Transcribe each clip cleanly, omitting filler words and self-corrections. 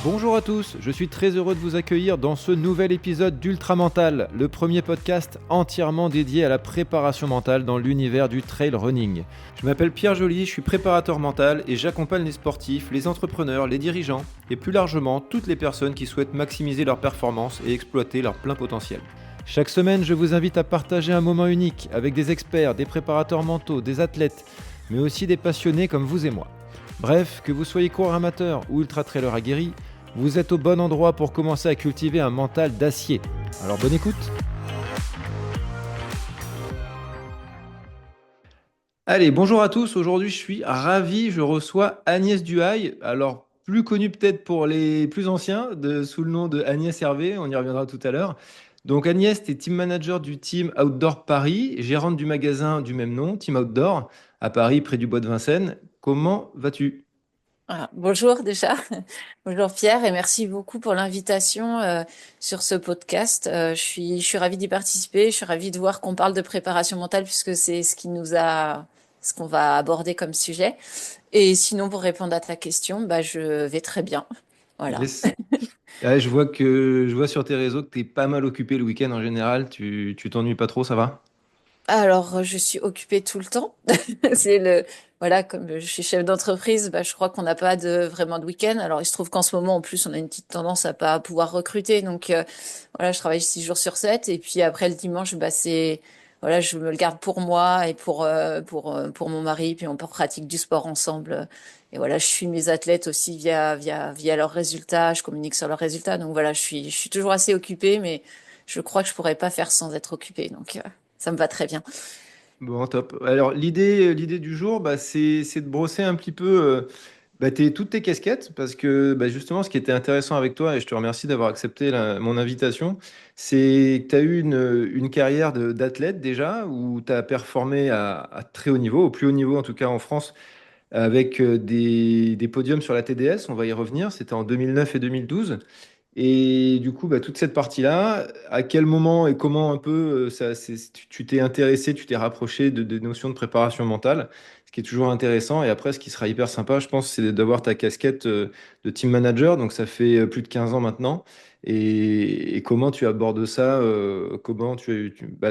Bonjour à tous, je suis très heureux de vous accueillir dans ce nouvel épisode d'Ultramental, le premier podcast entièrement dédié à la préparation mentale dans l'univers du trail running. Je m'appelle Pierre Joly, je suis préparateur mental et j'accompagne les sportifs, les entrepreneurs, les dirigeants et plus largement toutes les personnes qui souhaitent maximiser leur performance et exploiter leur plein potentiel. Chaque semaine, je vous invite à partager un moment unique avec des experts, des préparateurs mentaux, des athlètes, mais aussi des passionnés comme vous et moi. Bref, que vous soyez coureur amateur ou ultra-trailer aguerri, vous êtes au bon endroit pour commencer à cultiver un mental d'acier. Alors bonne écoute. Allez, bonjour à tous. Aujourd'hui, je suis ravi. Je reçois Agnès Duhail. Alors, plus connue peut-être pour les plus anciens, sous le nom de Agnès Hervé. On y reviendra tout à l'heure. Donc, Agnès, tu es team manager du team Outdoor Paris, gérante du magasin du même nom, Team Outdoor, à Paris, près du bois de Vincennes. Comment vas-tu ? Bonjour déjà, bonjour Pierre et merci beaucoup pour l'invitation sur ce podcast. Je suis ravie d'y participer, je suis ravie de voir qu'on parle de préparation mentale puisque c'est ce qu'on va aborder comme sujet. Et sinon, pour répondre à ta question, je vais très bien. Voilà. Yes. Ouais, je vois sur tes réseaux que tu es pas mal occupé le week-end en général. Tu t'ennuies pas trop, ça va? Alors, je suis occupée tout le temps. Voilà, comme je suis chef d'entreprise, je crois qu'on n'a pas vraiment de week-end. Alors, il se trouve qu'en ce moment, en plus, on a une petite tendance à pas pouvoir recruter. Donc, voilà, je travaille 6 jours sur 7. Et puis après, le dimanche, voilà, je me le garde pour moi et pour mon mari. Puis on pratique du sport ensemble. Et voilà, je suis mes athlètes aussi via leurs résultats. Je communique sur leurs résultats. Donc voilà, je suis toujours assez occupée, mais je crois que je pourrais pas faire sans être occupée. Donc, ça me va très bien. Bon, top. Alors, l'idée du jour, c'est de brosser un petit peu toutes tes casquettes, parce que justement, ce qui était intéressant avec toi, et je te remercie d'avoir accepté mon invitation, c'est que tu as eu une carrière d'athlète déjà, où tu as performé à très haut niveau, au plus haut niveau en tout cas en France, avec des podiums sur la TDS, on va y revenir, c'était en 2009 et 2012. Et du coup, toute cette partie-là, à quel moment et comment un peu tu t'es intéressé, tu t'es rapproché de notions de préparation mentale, ce qui est toujours intéressant. Et après, ce qui sera hyper sympa, je pense, c'est d'avoir ta casquette de team manager. Donc, ça fait plus de 15 ans maintenant. Et comment tu abordes ça, comment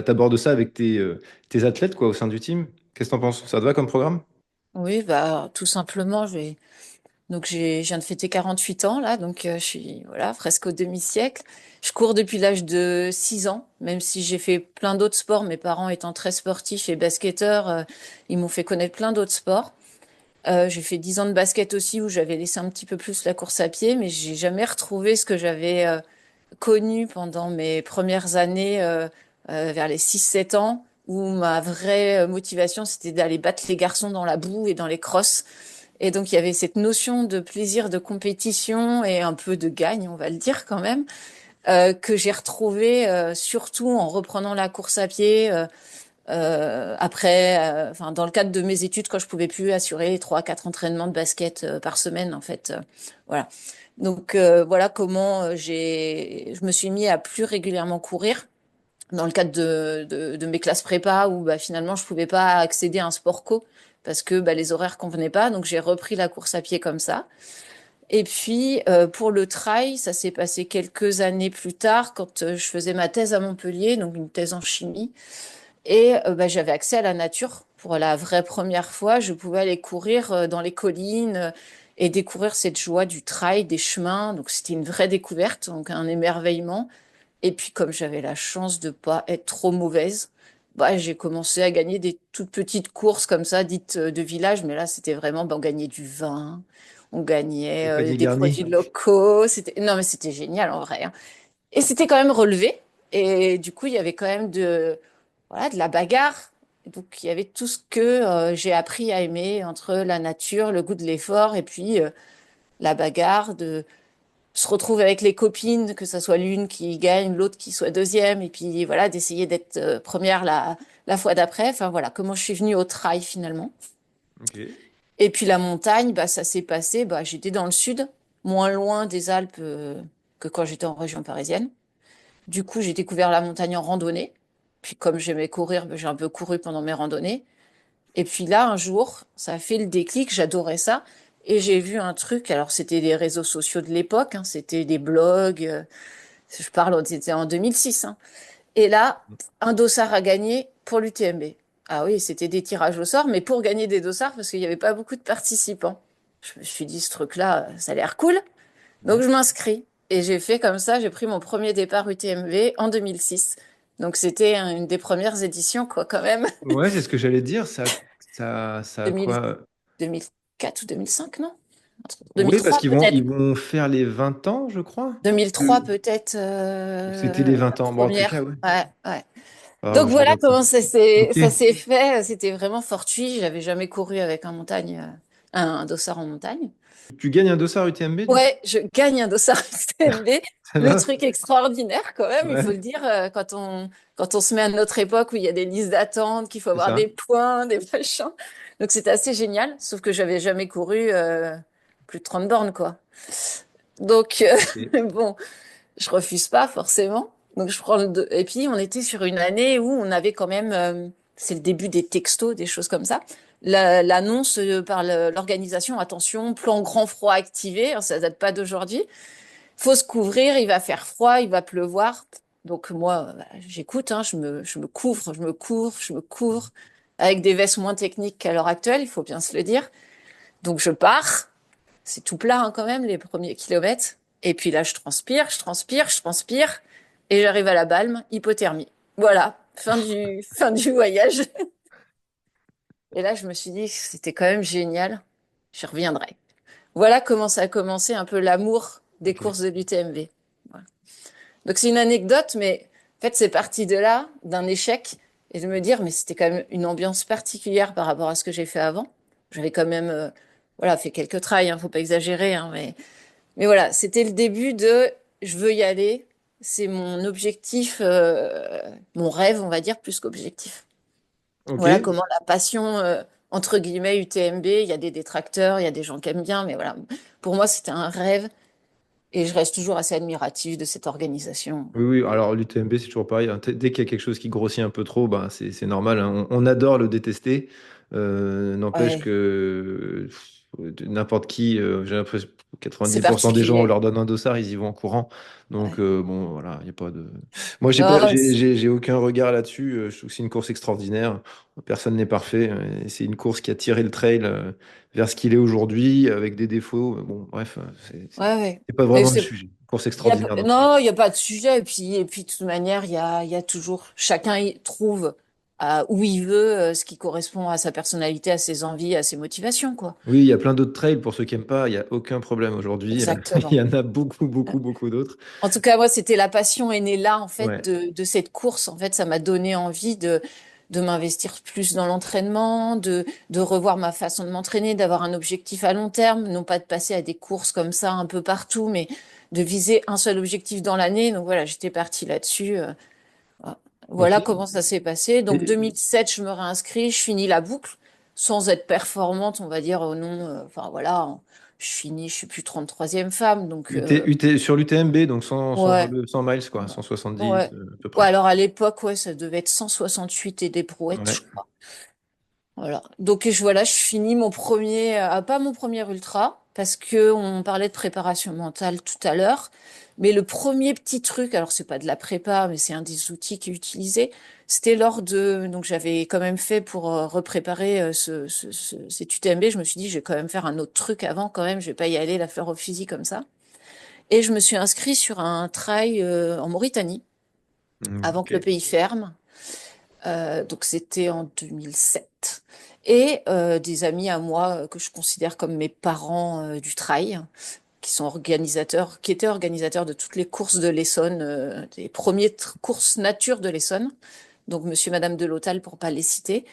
abordes ça avec tes athlètes quoi, au sein du team? Qu'est-ce que tu en penses? Ça te va comme programme? Oui, tout simplement, je viens de fêter 48 ans là, donc je suis voilà, presque au demi-siècle. Je cours depuis l'âge de 6 ans, même si j'ai fait plein d'autres sports, mes parents étant très sportifs et basketteurs, ils m'ont fait connaître plein d'autres sports. J'ai fait 10 ans de basket aussi où j'avais laissé un petit peu plus la course à pied, mais j'ai jamais retrouvé ce que j'avais connu pendant mes premières années, vers les 6 7 ans, où ma vraie motivation, c'était d'aller battre les garçons dans la boue et dans les crosses. Et donc, il y avait cette notion de plaisir, de compétition et un peu de gagne, on va le dire quand même, que j'ai retrouvé surtout en reprenant la course à pied. Après, enfin, dans le cadre de mes études, quand je pouvais plus assurer 3 4 entraînements de basket par semaine, en fait, voilà. Donc voilà comment je me suis mis à plus régulièrement courir dans le cadre de mes classes prépa où finalement je pouvais pas accéder à un sport co parce que les horaires convenaient pas. Donc j'ai repris la course à pied comme ça. Et puis pour le trail, ça s'est passé quelques années plus tard quand je faisais ma thèse à Montpellier, donc une thèse en chimie. Et j'avais accès à la nature. Pour la vraie première fois, je pouvais aller courir dans les collines et découvrir cette joie du trail, des chemins. Donc c'était une vraie découverte, donc un émerveillement. Et puis comme j'avais la chance de pas être trop mauvaise, j'ai commencé à gagner des toutes petites courses comme ça, dites de village. Mais là, c'était vraiment, on gagnait du vin, on gagnait Le panier des garni. produits locaux. Non, mais c'était génial en vrai, hein. Et c'était quand même relevé. Et du coup, il y avait quand même voilà, de la bagarre. Donc, il y avait tout ce que j'ai appris à aimer entre la nature, le goût de l'effort et puis la bagarre, de se retrouver avec les copines, que ça soit l'une qui gagne, l'autre qui soit deuxième, et puis voilà, d'essayer d'être première la fois d'après. Enfin voilà, comment je suis venue au trail finalement. Ok. Et puis la montagne, ça s'est passé, j'étais dans le sud, moins loin des Alpes que quand j'étais en région parisienne. Du coup, j'ai découvert la montagne en randonnée. Puis comme j'aimais courir, j'ai un peu couru pendant mes randonnées. Et puis là, un jour, ça a fait le déclic, j'adorais ça. et j'ai vu un truc. Alors c'était des réseaux sociaux de l'époque, hein, c'était des blogs. Je parle, c'était en 2006. Hein. Et là, un dossard à gagner pour l'UTMB. Ah oui, c'était des tirages au sort, mais pour gagner des dossards, parce qu'il n'y avait pas beaucoup de participants. Je me suis dit, ce truc-là, ça a l'air cool. Donc je m'inscris. Et j'ai fait comme ça, j'ai pris mon premier départ UTMB en 2006. Donc c'était une des premières éditions, quoi, quand même. Ouais, c'est ce que j'allais dire. Ça a 2000, quoi? 2004 ou 2005, non? Oui, parce 2003 qu'ils vont, peut-être. ils vont faire les 20 ans, je crois. 2003 Euh, peut-être, C'était les 20 la ans. Bon, en tout cas, première. ouais. Ouais, ouais. Ah, Donc je voilà regarde ça. comment Ok. ça s'est fait. C'était vraiment fortuit. J'avais jamais couru avec un dossard en montagne. Tu gagnes un dossard UTMB, du coup? Ouais, je gagne un dossard UTMB. Ça Le va? truc extraordinaire quand même, il faut le Ouais, dire, quand on se met à notre époque où il y a des listes d'attente, qu'il faut c'est avoir ça. des points, des machins. Donc c'était assez génial, sauf que j'avais jamais couru plus de 30 bornes, quoi. Donc Ok. bon, je refuse pas forcément. Donc je prends et puis on était sur une année où on avait quand même, c'est le début des textos, des choses comme ça. L'annonce par l'organisation, attention, plan grand froid activé, hein, ça date pas d'aujourd'hui. Faut se couvrir, il va faire froid, il va pleuvoir. Donc moi, bah, j'écoute, hein, je me couvre, je me couvre, je me couvre, avec des vestes moins techniques qu'à l'heure actuelle, il faut bien se le dire. Donc je pars, c'est tout plat hein, quand même les premiers kilomètres. Et puis là, je transpire, je transpire, je transpire, et j'arrive à la Balme, hypothermie. Voilà, fin du voyage. Et là, je me suis dit, c'était quand même génial, je reviendrai. Voilà comment ça a commencé un peu l'amour des Ok. courses de l'UTMB. Voilà. Donc c'est une anecdote, mais en fait, c'est parti de là, d'un échec, et de me dire, mais c'était quand même une ambiance particulière par rapport à ce que j'ai fait avant. J'avais quand même, voilà, fait quelques trails, hein, faut pas exagérer, hein, mais voilà, c'était le début de je veux y aller. C'est mon objectif, mon rêve, on va dire, plus qu'objectif. Ok. Voilà comment la passion, entre guillemets, UTMB, il y a des détracteurs, il y a des gens qui aiment bien, mais voilà, pour moi, c'était un rêve et je reste toujours assez admirative de cette organisation. Oui, oui, alors l'UTMB, c'est toujours pareil, hein. Dès qu'il y a quelque chose qui grossit un peu trop, bah, c'est normal, hein. On adore le détester. N'empêche Ouais, que n'importe qui, j'ai l'impression que c'est 90% des gens, on particulier. leur donne un dossard, ils y vont en courant. Donc, Ouais. bon, voilà, il n'y a pas de. Moi, Non, j'ai aucun regard là-dessus. Je trouve que c'est une course extraordinaire. Personne n'est parfait. Et c'est une course qui a tiré le trail vers ce qu'il est aujourd'hui, avec des défauts. Bon, bref, ouais, ouais. c'est pas Mais vraiment le sujet. Course extraordinaire dans tous les cas. non, il n'y a pas de sujet. Et puis de toute manière, il y a toujours, chacun y trouve où il veut ce qui correspond à sa personnalité, à ses envies, à ses motivations, quoi. Oui, il y a plein d'autres trails pour ceux qui n'aiment pas, il n'y a aucun problème aujourd'hui. Il y Exactement. en a beaucoup, beaucoup, beaucoup d'autres. En tout cas, moi, c'était la passion est née là, en fait, Ouais. de cette course. En fait, ça m'a donné envie de m'investir plus dans l'entraînement, de revoir ma façon de m'entraîner, d'avoir un objectif à long terme, non pas de passer à des courses comme ça un peu partout, mais de viser un seul objectif dans l'année. Donc voilà, j'étais partie là-dessus. Voilà. Ok. Voilà comment ça s'est passé. Donc Et 2007, je me réinscris, je finis la boucle sans être performante, on va dire, au nom. Enfin voilà, je finis, je suis plus 33e femme, donc sur l'UTMB, donc ouais. 100 miles, quoi, 170 Ouais. à peu Ouais, près. alors à l'époque, ouais, ça devait être 168 et des brouettes, je Ouais. crois. Voilà. Donc voilà, je finis mon premier, pas mon premier ultra, parce que on parlait de préparation mentale tout à l'heure. Mais le premier petit truc, alors c'est pas de la prépa, mais c'est un des outils qui est utilisé, c'était lors de, donc j'avais quand même fait pour repréparer cet UTMB, je me suis dit, je vais quand même faire un autre truc avant quand même, je vais pas y aller la fleur au fusil comme ça. Et je me suis inscrite sur un trail en Mauritanie avant Ok. que le pays ferme. Donc c'était en 2007. Et des amis à moi que je considère comme mes parents du trail, qui sont organisateurs, qui étaient organisateurs de toutes les courses de l'Essonne, des premières courses nature de l'Essonne. Donc monsieur, madame de Lautal, pour pas les citer,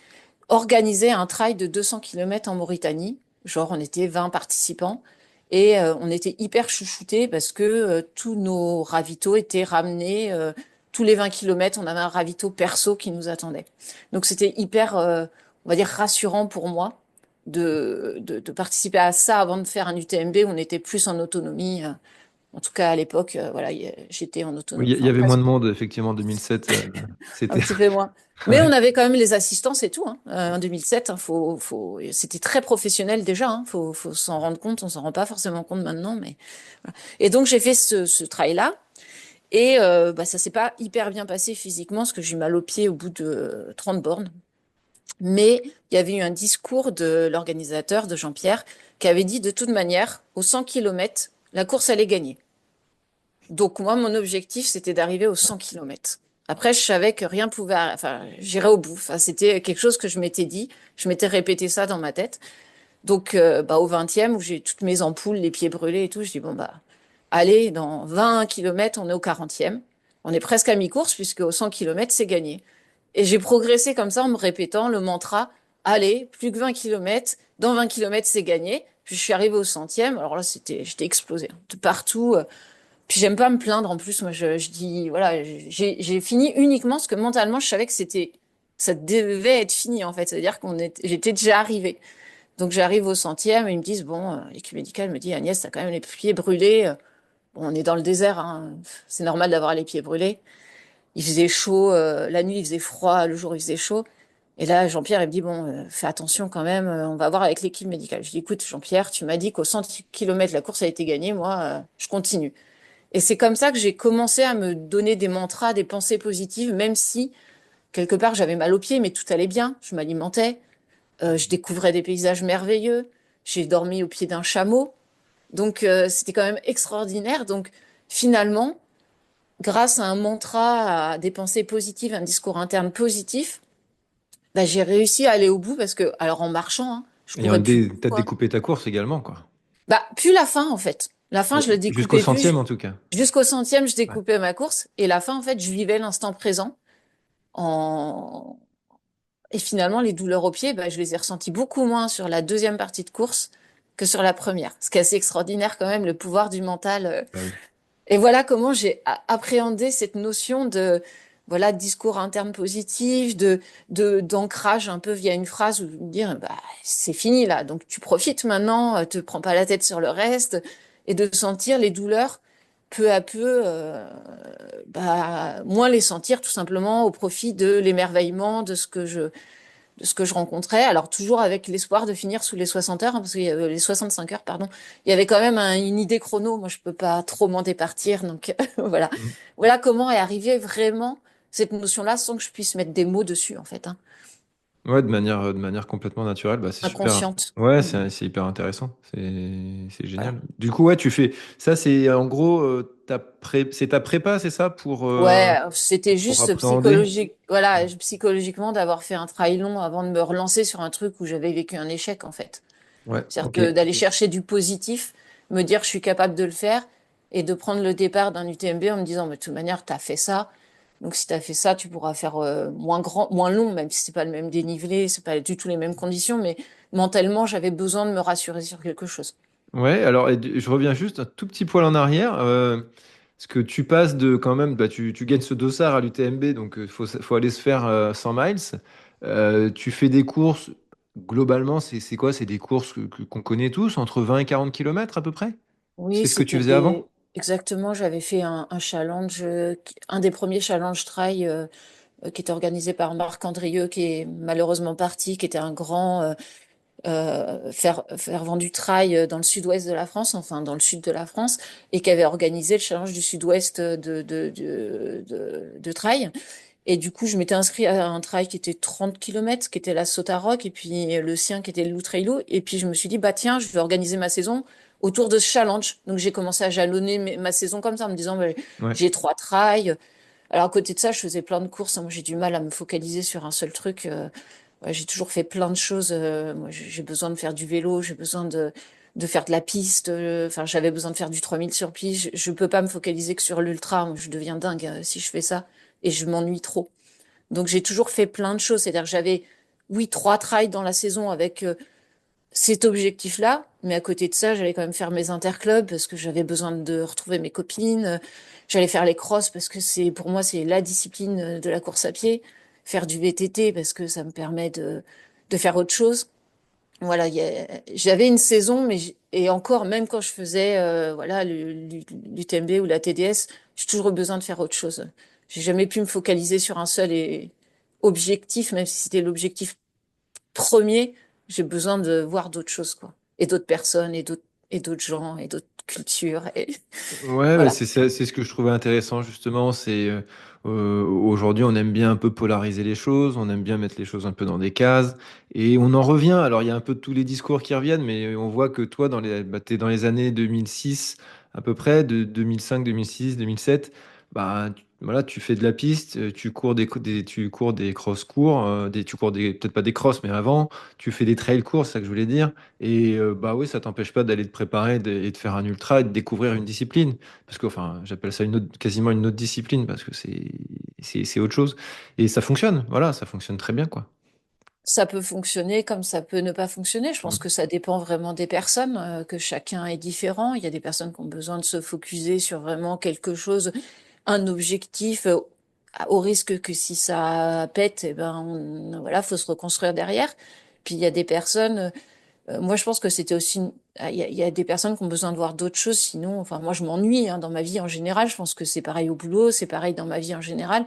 organisaient un trail de 200 kilomètres en Mauritanie. Genre, on était 20 participants. Et on était hyper chouchoutés parce que tous nos ravitaux étaient ramenés. Tous les 20 kilomètres, on avait un ravito perso qui nous attendait. Donc c'était hyper, on va dire, rassurant pour moi de participer à ça avant de faire un UTMB où on était plus en autonomie. En tout cas, à l'époque, voilà, j'étais en Oui, autonomie, il y enfin avait moins presque de monde, effectivement, en 2007. un C'était. petit peu moins. Mais on Ouais. avait quand même les assistances et tout, hein. En 2007, hein, c'était très professionnel déjà. Hein. Faut s'en rendre compte. On s'en rend pas forcément compte maintenant, mais voilà. Et donc j'ai fait ce trail-là. Et bah, ça s'est pas hyper bien passé physiquement parce que j'ai eu mal au pied au bout de 30 bornes. Mais il y avait eu un discours de l'organisateur, de Jean-Pierre, qui avait dit de toute manière, aux 100 km, la course allait gagner. Donc moi, mon objectif, c'était d'arriver aux 100 km. Après, je savais que rien pouvait, enfin, j'irais au bout. Enfin, c'était quelque chose que je m'étais dit. Je m'étais répété ça dans ma tête. Donc, bah, au 20e, où j'ai toutes mes ampoules, les pieds brûlés et tout, je dis, bon, bah, allez, dans 20 km, on est au 40e. On est presque à mi-course, puisque au 100 km, c'est gagné. Et j'ai progressé comme ça en me répétant le mantra, allez, plus que 20 km, dans 20 km, c'est gagné. Puis je suis arrivée au centième. Alors là, j'étais explosée, hein, de partout. Puis j'aime pas me plaindre. En plus, moi, je dis, voilà, j'ai fini uniquement parce que mentalement, je savais que ça devait être fini, en fait. C'est-à-dire j'étais déjà arrivée. Donc j'arrive au centième et ils me disent, bon, l'équipe médicale me dit, Agnès, t'as quand même les pieds brûlés. Bon, on est dans le désert, hein. C'est normal d'avoir les pieds brûlés. Il faisait chaud, la nuit il faisait froid, le jour il faisait chaud. Et là, Jean-Pierre, il me dit, bon, fais attention quand même, on va voir avec l'équipe médicale. Je dis, écoute, Jean-Pierre, tu m'as dit qu'au 100 km, la course a été gagnée, moi, je continue. Et c'est comme ça que j'ai commencé à me donner des mantras, des pensées positives, même si, quelque part, j'avais mal aux pieds, mais tout allait bien. Je m'alimentais, je découvrais des paysages merveilleux, j'ai dormi au pied d'un chameau. Donc, c'était quand même extraordinaire. Donc, finalement, grâce à un mantra, à des pensées positives, un discours interne positif, bah, j'ai réussi à aller au bout parce que, alors en marchant, hein, je Et courais plus t'as beaucoup, hein. découpé ta course également, quoi. Bah, plus la fin, en fait. La fin, je le Jusqu'au découpais plus. centième, en tout cas. Jusqu'au centième, je Ouais. découpais ma course. Et la fin, en fait, je vivais l'instant présent. En... Et finalement, les douleurs aux pieds, bah, je les ai ressenties beaucoup moins sur la deuxième partie de course que sur la première. Ce qui est assez extraordinaire quand même, le pouvoir du mental. Bah oui. Et voilà comment j'ai appréhendé cette notion de voilà de discours interne positif, d'ancrage un peu via une phrase ou dire bah c'est fini là, donc tu profites maintenant, te prends pas la tête sur le reste et de sentir les douleurs peu à peu, bah, moins les sentir tout simplement au profit de l'émerveillement de ce que je rencontrais. Alors toujours avec l'espoir de finir sous les 60 heures, hein, parce qu'il y avait les 65 heures, pardon. Il y avait quand même une idée chrono. Moi, je peux pas trop m'en départir. Donc voilà. Mm. Voilà comment est arrivée vraiment cette notion-là sans que je puisse mettre des mots dessus, en fait, hein. Ouais, de manière complètement naturelle, bah, c'est super. Inconsciente. Ouais, Mm. c'est hyper intéressant. C'est Voilà. génial. Du coup, ouais, tu fais. Ça, c'est en gros, c'est ta prépa, c'est ça, Ouais, c'était pour juste appréhender? psychologique, voilà, psychologiquement d'avoir fait un trail long avant de me relancer sur un truc où j'avais vécu un échec, en fait. Ouais, C'est-à-dire ok. d'aller chercher du positif, me dire je suis capable de le faire et de prendre le départ d'un UTMB en me disant, mais de toute manière, tu as fait ça. Donc si tu as fait ça, tu pourras faire moins grand, moins long, même si c'est pas le même dénivelé, c'est pas du tout les mêmes conditions, mais mentalement, j'avais besoin de me rassurer sur quelque chose. Ouais, alors je reviens juste un tout petit poil en arrière. Parce que tu passes de quand même, bah, tu gagnes ce dossard à l'UTMB, donc il faut aller se faire 100 miles. Tu fais des courses, globalement, c'est quoi? C'est des courses qu'on connaît tous, entre 20 et 40 kilomètres à peu près? Oui, C'est ce que tu faisais avant? exactement, j'avais fait un challenge, un des premiers challenges trail qui était organisé par Marc Andrieux, qui est malheureusement parti, qui était un grand fervent du trail dans le sud-ouest de la France, enfin dans le sud de la France, et qui avait organisé le challenge du sud-ouest de trail. Et du coup, je m'étais inscrit à un trail qui était 30 km, qui était la Sotaroc, et puis le sien qui était le Loup-Trailou. Et puis je me suis dit, bah tiens, je vais organiser ma saison autour de ce challenge. Donc j'ai commencé à jalonner ma saison comme ça, en me disant, bah, Ouais. j'ai trois trails. Alors à côté de ça, je faisais plein de courses, hein. Moi, j'ai du mal à me focaliser sur un seul truc. Ouais, j'ai toujours fait plein de choses. Moi, j'ai besoin de faire du vélo, j'ai besoin de faire de la piste. Enfin, j'avais besoin de faire du 3000 sur piste. Je peux pas me focaliser que sur l'ultra. Moi, je deviens dingue si je fais ça et je m'ennuie trop. Donc, j'ai toujours fait plein de choses. C'est-à-dire que j'avais, oui, trois trails dans la saison avec cet objectif-là. Mais à côté de ça, j'allais quand même faire mes interclubs parce que j'avais besoin de retrouver mes copines. J'allais faire les crosses parce que pour moi, c'est la discipline de la course à pied. Faire du VTT parce que ça me permet de faire autre chose. Voilà, j'avais une saison, et encore, même quand je faisais voilà, l'UTMB ou la TDS, j'ai toujours eu besoin de faire autre chose. J'ai jamais pu me focaliser sur un seul objectif, même si c'était l'objectif premier. J'ai besoin de voir d'autres choses, quoi. Et d'autres personnes, et d'autres gens, et d'autres cultures. Et Ouais, bah, voilà. c'est ce que je trouvais intéressant justement. Aujourd'hui, on aime bien un peu polariser les choses, on aime bien mettre les choses un peu dans des cases, et on en revient. Alors, il y a un peu tous les discours qui reviennent, mais on voit que toi, t'es dans les années 2006 à peu près, de 2005, 2006, 2007. Bah, voilà, tu fais de la piste, tu cours tu cours des cross courts, tu cours peut-être pas des crosses, mais avant, tu fais des trails courts, c'est ça que je voulais dire. Et bah oui, ça t'empêche pas d'aller te préparer et de faire un ultra et de découvrir une discipline. Parce que, enfin, j'appelle ça quasiment une autre discipline parce que c'est autre chose. Et ça fonctionne, voilà, ça fonctionne très bien, quoi. Ça peut fonctionner comme ça peut ne pas fonctionner. Je pense Mm. que ça dépend vraiment des personnes, que chacun est différent. Il y a des personnes qui ont besoin de se focuser sur vraiment quelque chose, un objectif, au risque que si ça pète, eh ben, voilà, faut se reconstruire derrière. Puis il y a des personnes, moi je pense que c'était aussi, il y a des personnes qui ont besoin de voir d'autres choses. Sinon, enfin, moi je m'ennuie hein, dans ma vie en général. Je pense que c'est pareil au boulot, c'est pareil dans ma vie en général.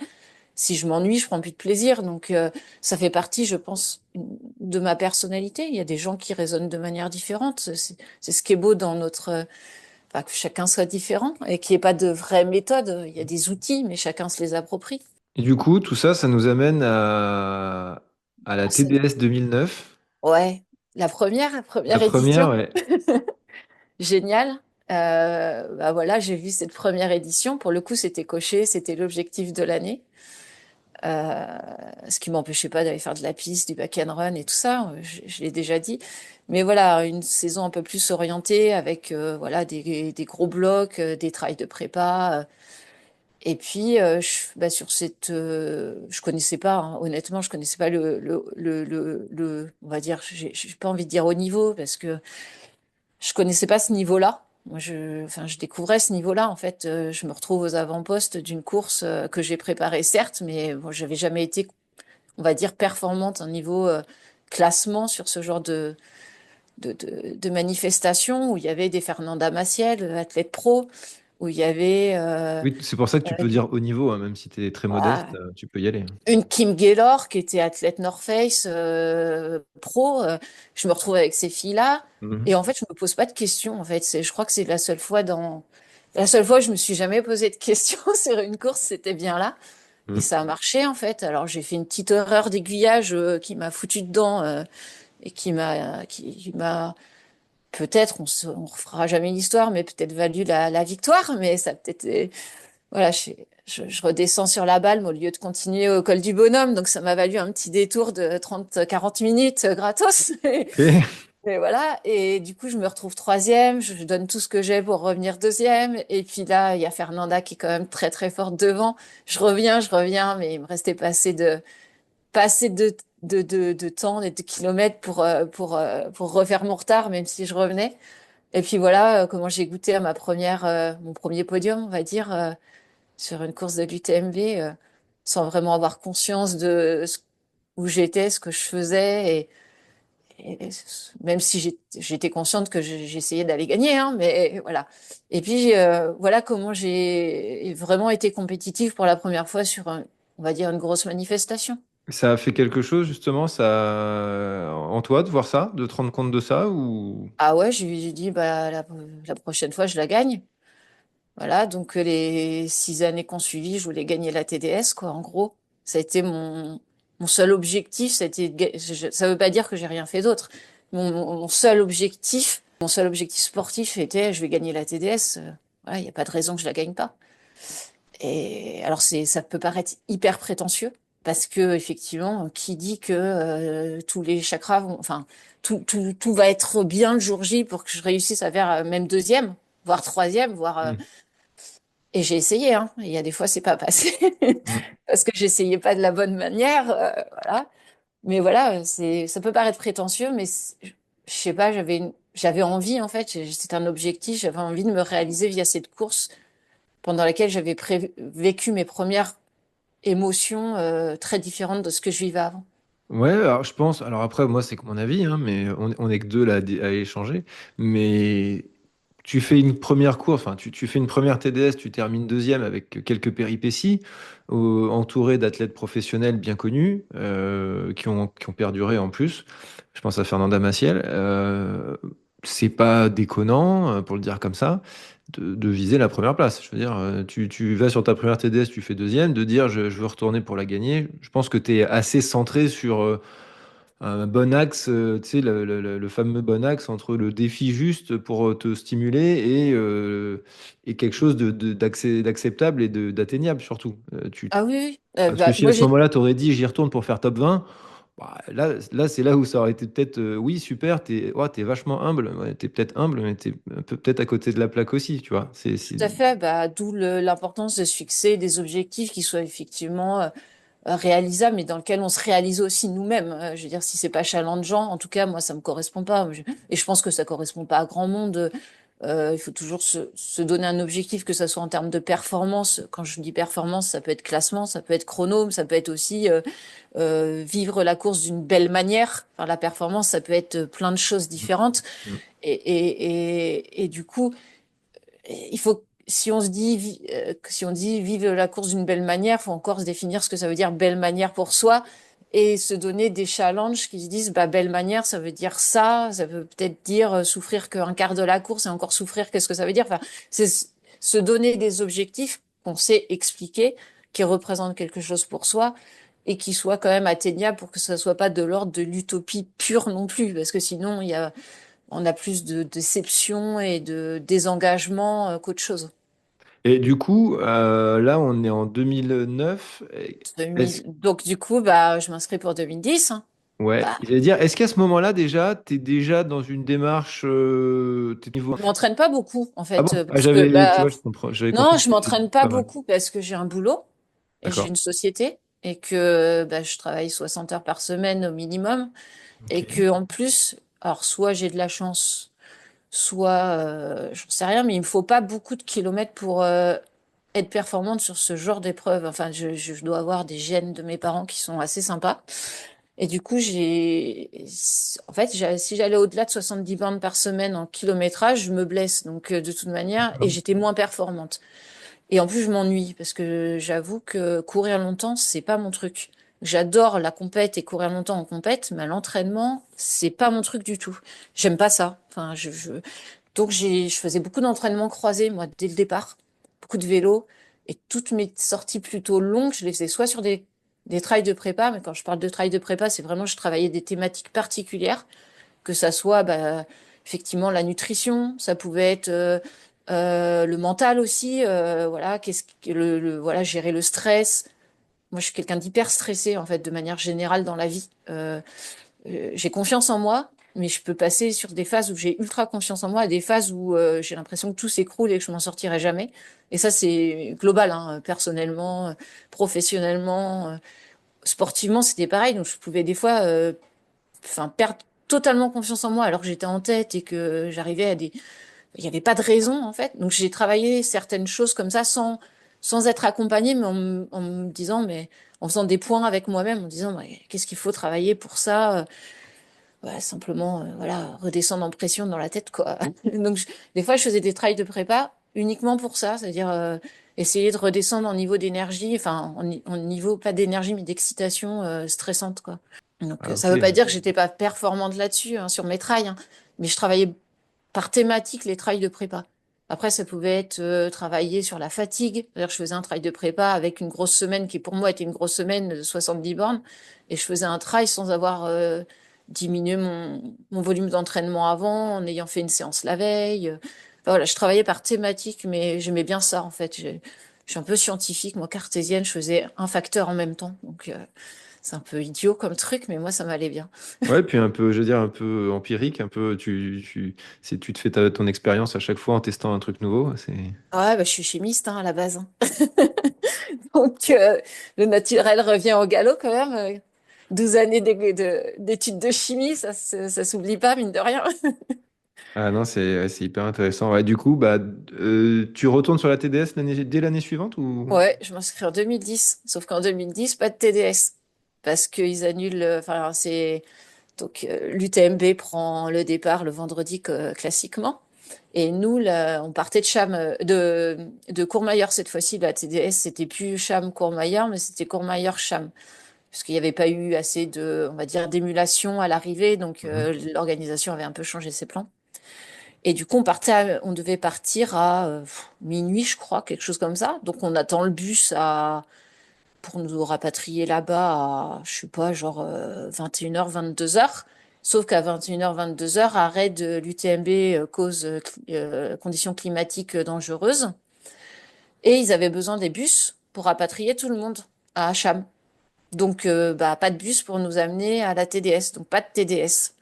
Si je m'ennuie, je prends plus de plaisir. Donc, ça fait partie, je pense, de ma personnalité. Il y a des gens qui raisonnent de manière différente. C'est ce qui est beau dans enfin, que chacun soit différent et qu'il n'y ait pas de vraie méthode. Il y a des outils, mais chacun se les approprie. Et du coup, tout ça, ça nous amène à la Ah, c'est- TDS 2009. ouais, la La première première, édition, ouais. génial. Bah voilà, j'ai vu cette première édition. Pour le coup, c'était coché, c'était l'objectif de l'année. Euh, Ce qui m'empêchait pas d'aller faire de la piste, du back and run et tout ça, je l'ai déjà dit. Mais voilà, une saison un peu plus orientée avec voilà des gros blocs, des trails de prépa. Et puis bah, sur je connaissais pas, hein, honnêtement, je connaissais pas on va dire, j'ai pas envie de dire haut niveau parce que je connaissais pas ce niveau-là. Moi, enfin, je découvrais ce niveau-là. En fait, je me retrouve aux avant-postes d'une course que j'ai préparée, certes, mais bon, j'avais jamais été, on va dire, performante au niveau classement sur ce genre de manifestation où il y avait des Fernanda Maciel, athlète pro, où il y avait Oui, c'est pour ça que tu peux dire haut niveau, hein, même si tu es très modeste, voilà, tu peux y aller. une Kim Gaylor qui était athlète North Face pro. Je me retrouve avec ces filles-là et Mhm. en fait, je me pose pas de questions. En fait, je crois que c'est la seule fois où je me suis jamais posé de questions sur une course, c'était bien là. Et Mhm. ça a marché en fait. Alors j'ai fait une petite erreur d'aiguillage qui m'a foutu dedans et qui m'a peut-être on refera jamais l'histoire, mais peut-être valu la victoire. Mais ça a peut-être voilà, je redescends sur la Balme au lieu de continuer au col du Bonhomme, donc ça m'a valu un petit détour de 30-40 minutes gratos. Ok. Et voilà, et du coup je me retrouve troisième, je donne tout ce que j'ai pour revenir deuxième, et puis là il y a Fernanda qui est quand même très très forte devant. Je reviens, mais il me restait pas assez de temps et de kilomètres pour refaire mon retard, même si je revenais. Et puis voilà comment j'ai goûté à mon premier podium, on va dire. Sur une course de l'UTMB sans vraiment avoir conscience où j'étais, ce que je faisais. Et même si j'étais consciente que j'essayais d'aller gagner, hein, mais voilà. Et puis voilà comment j'ai vraiment été compétitive pour la première fois sur, on va dire, une grosse manifestation. Ça a fait quelque chose, justement, en toi, de voir ça, de te rendre compte de ça, ou... Ah ouais, j'ai dit, bah, la prochaine fois, je la gagne. Voilà, donc les 6 années qu'on suivi, je voulais gagner la TDS, quoi, en gros. Ça a été mon seul objectif, ça veut pas dire que j'ai rien fait d'autre. Mon seul objectif sportif était, je vais gagner la TDS. Voilà, il n'y a pas de raison que je la gagne pas. Et alors ça peut paraître hyper prétentieux, parce que effectivement, qui dit que tous les chakras enfin, tout va être bien le jour J pour que je réussisse à faire même deuxième, voire troisième, voire Mhm. et j'ai essayé, hein. Il y a des fois, c'est pas passé Mhm. parce que j'essayais pas de la bonne manière, voilà. Mais voilà, ça peut paraître prétentieux, mais je sais pas, j'avais envie en fait. C'était un objectif. J'avais envie de me réaliser via cette course pendant laquelle vécu mes premières émotions très différentes de ce que je vivais avant. Ouais, alors je pense, alors après, moi, c'est que mon avis, hein, mais on est que deux là à échanger. Mais tu fais une première course, enfin, tu fais une première TDS, tu termines deuxième avec quelques péripéties, entouré d'athlètes professionnels bien connus, qui ont perduré en plus. Je pense à Fernanda Maciel. C'est pas déconnant, pour le dire comme ça, de viser la première place. Je veux dire, tu vas sur ta première TDS, tu fais deuxième, de dire je veux retourner pour la gagner. Je pense que tu es assez centré sur un bon axe, tu sais, le fameux bon axe entre le défi juste pour te stimuler et quelque chose d'acceptable et d'atteignable surtout. Ah oui, oui. Parce que si à Moi ce j'ai moment-là, tu aurais dit j'y retourne pour faire top 20, bah, là c'est là où ça aurait été peut-être oui, super, t'es vachement humble, ouais, t'es peut-être humble, mais t'es un peu peut-être à côté de la plaque aussi, tu vois. tout à fait, d'où l'importance de se fixer des objectifs qui soient effectivement réalisables, mais dans lesquels on se réalise aussi nous-mêmes. Je veux dire, si c'est pas challengeant, en tout cas, moi, ça me correspond pas. Et je pense que ça correspond pas à grand monde. Il faut toujours se donner un objectif, que ce soit en termes de performance. Quand je dis performance, ça peut être classement, ça peut être chrono, ça peut être aussi vivre la course d'une belle manière. Enfin, la performance, ça peut être plein de choses différentes. Mm. Et du coup, il faut, si on se dit, si on dit vivre la course d'une belle manière, faut encore se définir ce que ça veut dire belle manière pour soi et se donner des challenges qui se disent, bah, belle manière, ça veut dire ça veut peut-être dire souffrir qu'un quart de la course et encore souffrir, qu'est-ce que ça veut dire? Enfin, c'est se donner des objectifs qu'on sait expliquer, qui représentent quelque chose pour soi et qui soient quand même atteignables pour que ça soit pas de l'ordre de l'utopie pure non plus, parce que sinon, on a plus de déception et de désengagement qu'autre chose. Et du coup, là, on est en 2009. Est-ce, Donc du coup, bah, je m'inscris pour 2010, hein. ouais, Bah, j'allais dire, est-ce qu'à ce moment-là, déjà, tu es déjà dans une démarche, t'es niveau... je m'entraîne pas beaucoup en Ah fait, bon? Ah, parce que j'avais, tu bah, vois, je comprends, j'avais non, compris je que t'étais m'entraîne pas pas mal. beaucoup parce que j'ai un boulot et j'ai D'accord. une société et que bah, je travaille 60 heures par semaine au minimum et Ok. que en plus, alors soit j'ai de la chance, soit j'en sais rien, mais il me faut pas beaucoup de kilomètres pour être performante sur ce genre d'épreuve. Enfin, je dois avoir des gènes de mes parents qui sont assez sympas. Et du coup, en fait, si j'allais au-delà de 70 bornes par semaine en kilométrage, je me blesse. Donc, de toute manière, et D'accord. j'étais moins performante. Et en plus, je m'ennuie parce que j'avoue que courir longtemps, c'est pas mon truc. J'adore la compète et courir longtemps en compète, mais à l'entraînement, c'est pas mon truc du tout. J'aime pas ça. Enfin, donc je faisais beaucoup d'entraînements croisés, moi, dès le départ, beaucoup de vélo, et toutes mes sorties plutôt longues, je les faisais soit sur des trails de prépa, mais quand je parle de trails de prépa, c'est vraiment, je travaillais des thématiques particulières, que ça soit, bah, effectivement, la nutrition, ça pouvait être le mental aussi, voilà, voilà, gérer le stress. Moi, je suis quelqu'un d'hyper stressé, en fait, de manière générale dans la vie. J'ai confiance en moi, mais je peux passer sur des phases où j'ai ultra confiance en moi et des phases où j'ai l'impression que tout s'écroule et que je m'en sortirai jamais. Et ça, c'est global, hein, personnellement, professionnellement, sportivement, c'était pareil. Donc, je pouvais des fois, enfin, perdre totalement confiance en moi alors que j'étais en tête et que j'arrivais à des... Il n'y avait pas de raison, en fait. Donc, j'ai travaillé certaines choses comme ça sans être accompagnée, mais en me disant, mais en faisant des points avec moi-même, en disant, mais qu'est-ce qu'il faut travailler pour ça? Ouais, simplement, voilà, redescendre en pression dans la tête, quoi. Donc, des fois, je faisais des trails de prépa uniquement pour ça, c'est-à-dire essayer de redescendre en niveau d'énergie, enfin, en niveau, pas d'énergie, mais d'excitation stressante, quoi. Donc, Ah, ça veut ok. pas dire que j'étais pas performante là-dessus, hein, sur mes trails, hein, mais je travaillais par thématique les trails de prépa. Après, ça pouvait être travailler sur la fatigue. C'est-à-dire, je faisais un trail de prépa avec une grosse semaine qui, pour moi, était une grosse semaine de 70 bornes. Et je faisais un trail sans avoir diminué mon volume d'entraînement avant, en ayant fait une séance la veille. Enfin, voilà, je travaillais par thématique, mais j'aimais bien ça, en fait. Je suis un peu scientifique, moi, cartésienne, je faisais un facteur en même temps. Donc, c'est un peu idiot comme truc, mais moi, ça m'allait bien. Ouais, puis un peu, je veux dire, un peu empirique, un peu, tu te fais ton expérience à chaque fois en testant un truc nouveau. C'est... Ouais, bah, je suis chimiste hein, à la base, hein. Donc, le naturel revient au galop quand même. 12 années d'études de chimie, ça s'oublie pas, mine de rien. Ah non, c'est hyper intéressant. Ouais, du coup, bah, tu retournes sur la TDS dès l'année suivante ou... Ouais, je m'inscris en 2010. Sauf qu'en 2010, pas de TDS. parce qu'ils annulent. Enfin, c'est donc l'UTMB prend le départ le vendredi classiquement. Et nous, là, on partait de Cham, de Courmayeur cette fois-ci. La TDS, c'était plus Cham-Courmayeur, mais c'était Courmayeur-Cham. Parce qu'il n'y avait pas eu assez de, on va dire, d'émulation à l'arrivée. Donc, Mhm. l'organisation avait un peu changé ses plans. Et du coup, on devait partir à minuit, je crois, quelque chose comme ça. Donc, on attend le bus pour nous rapatrier là-bas à, je sais pas, genre 21h, 22h. Sauf qu'à 21h, 22h, arrêt de l'UTMB cause conditions climatiques dangereuses. Et ils avaient besoin des bus pour rapatrier tout le monde à Cham. Donc, bah, pas de bus pour nous amener à la TDS. Donc, pas de TDS.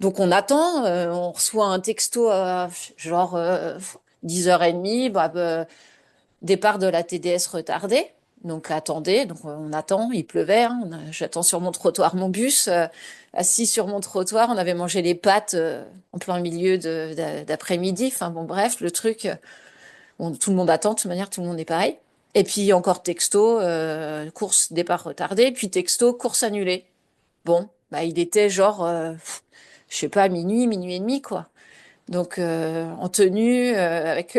Donc, on attend, on reçoit un texto à genre 10h30, départ de la TDS retardé. Donc attendez, donc on attend, il pleuvait, hein, j'attends sur mon trottoir mon bus, assis sur mon trottoir, on avait mangé les pâtes en plein milieu d'après-midi, enfin bon bref, le truc, bon, tout le monde attend, de toute manière tout le monde est pareil. Et puis encore texto, course départ retardé, puis texto, course annulée. Bon, bah il était genre, je sais pas, minuit, minuit et demi quoi. Donc en tenue, avec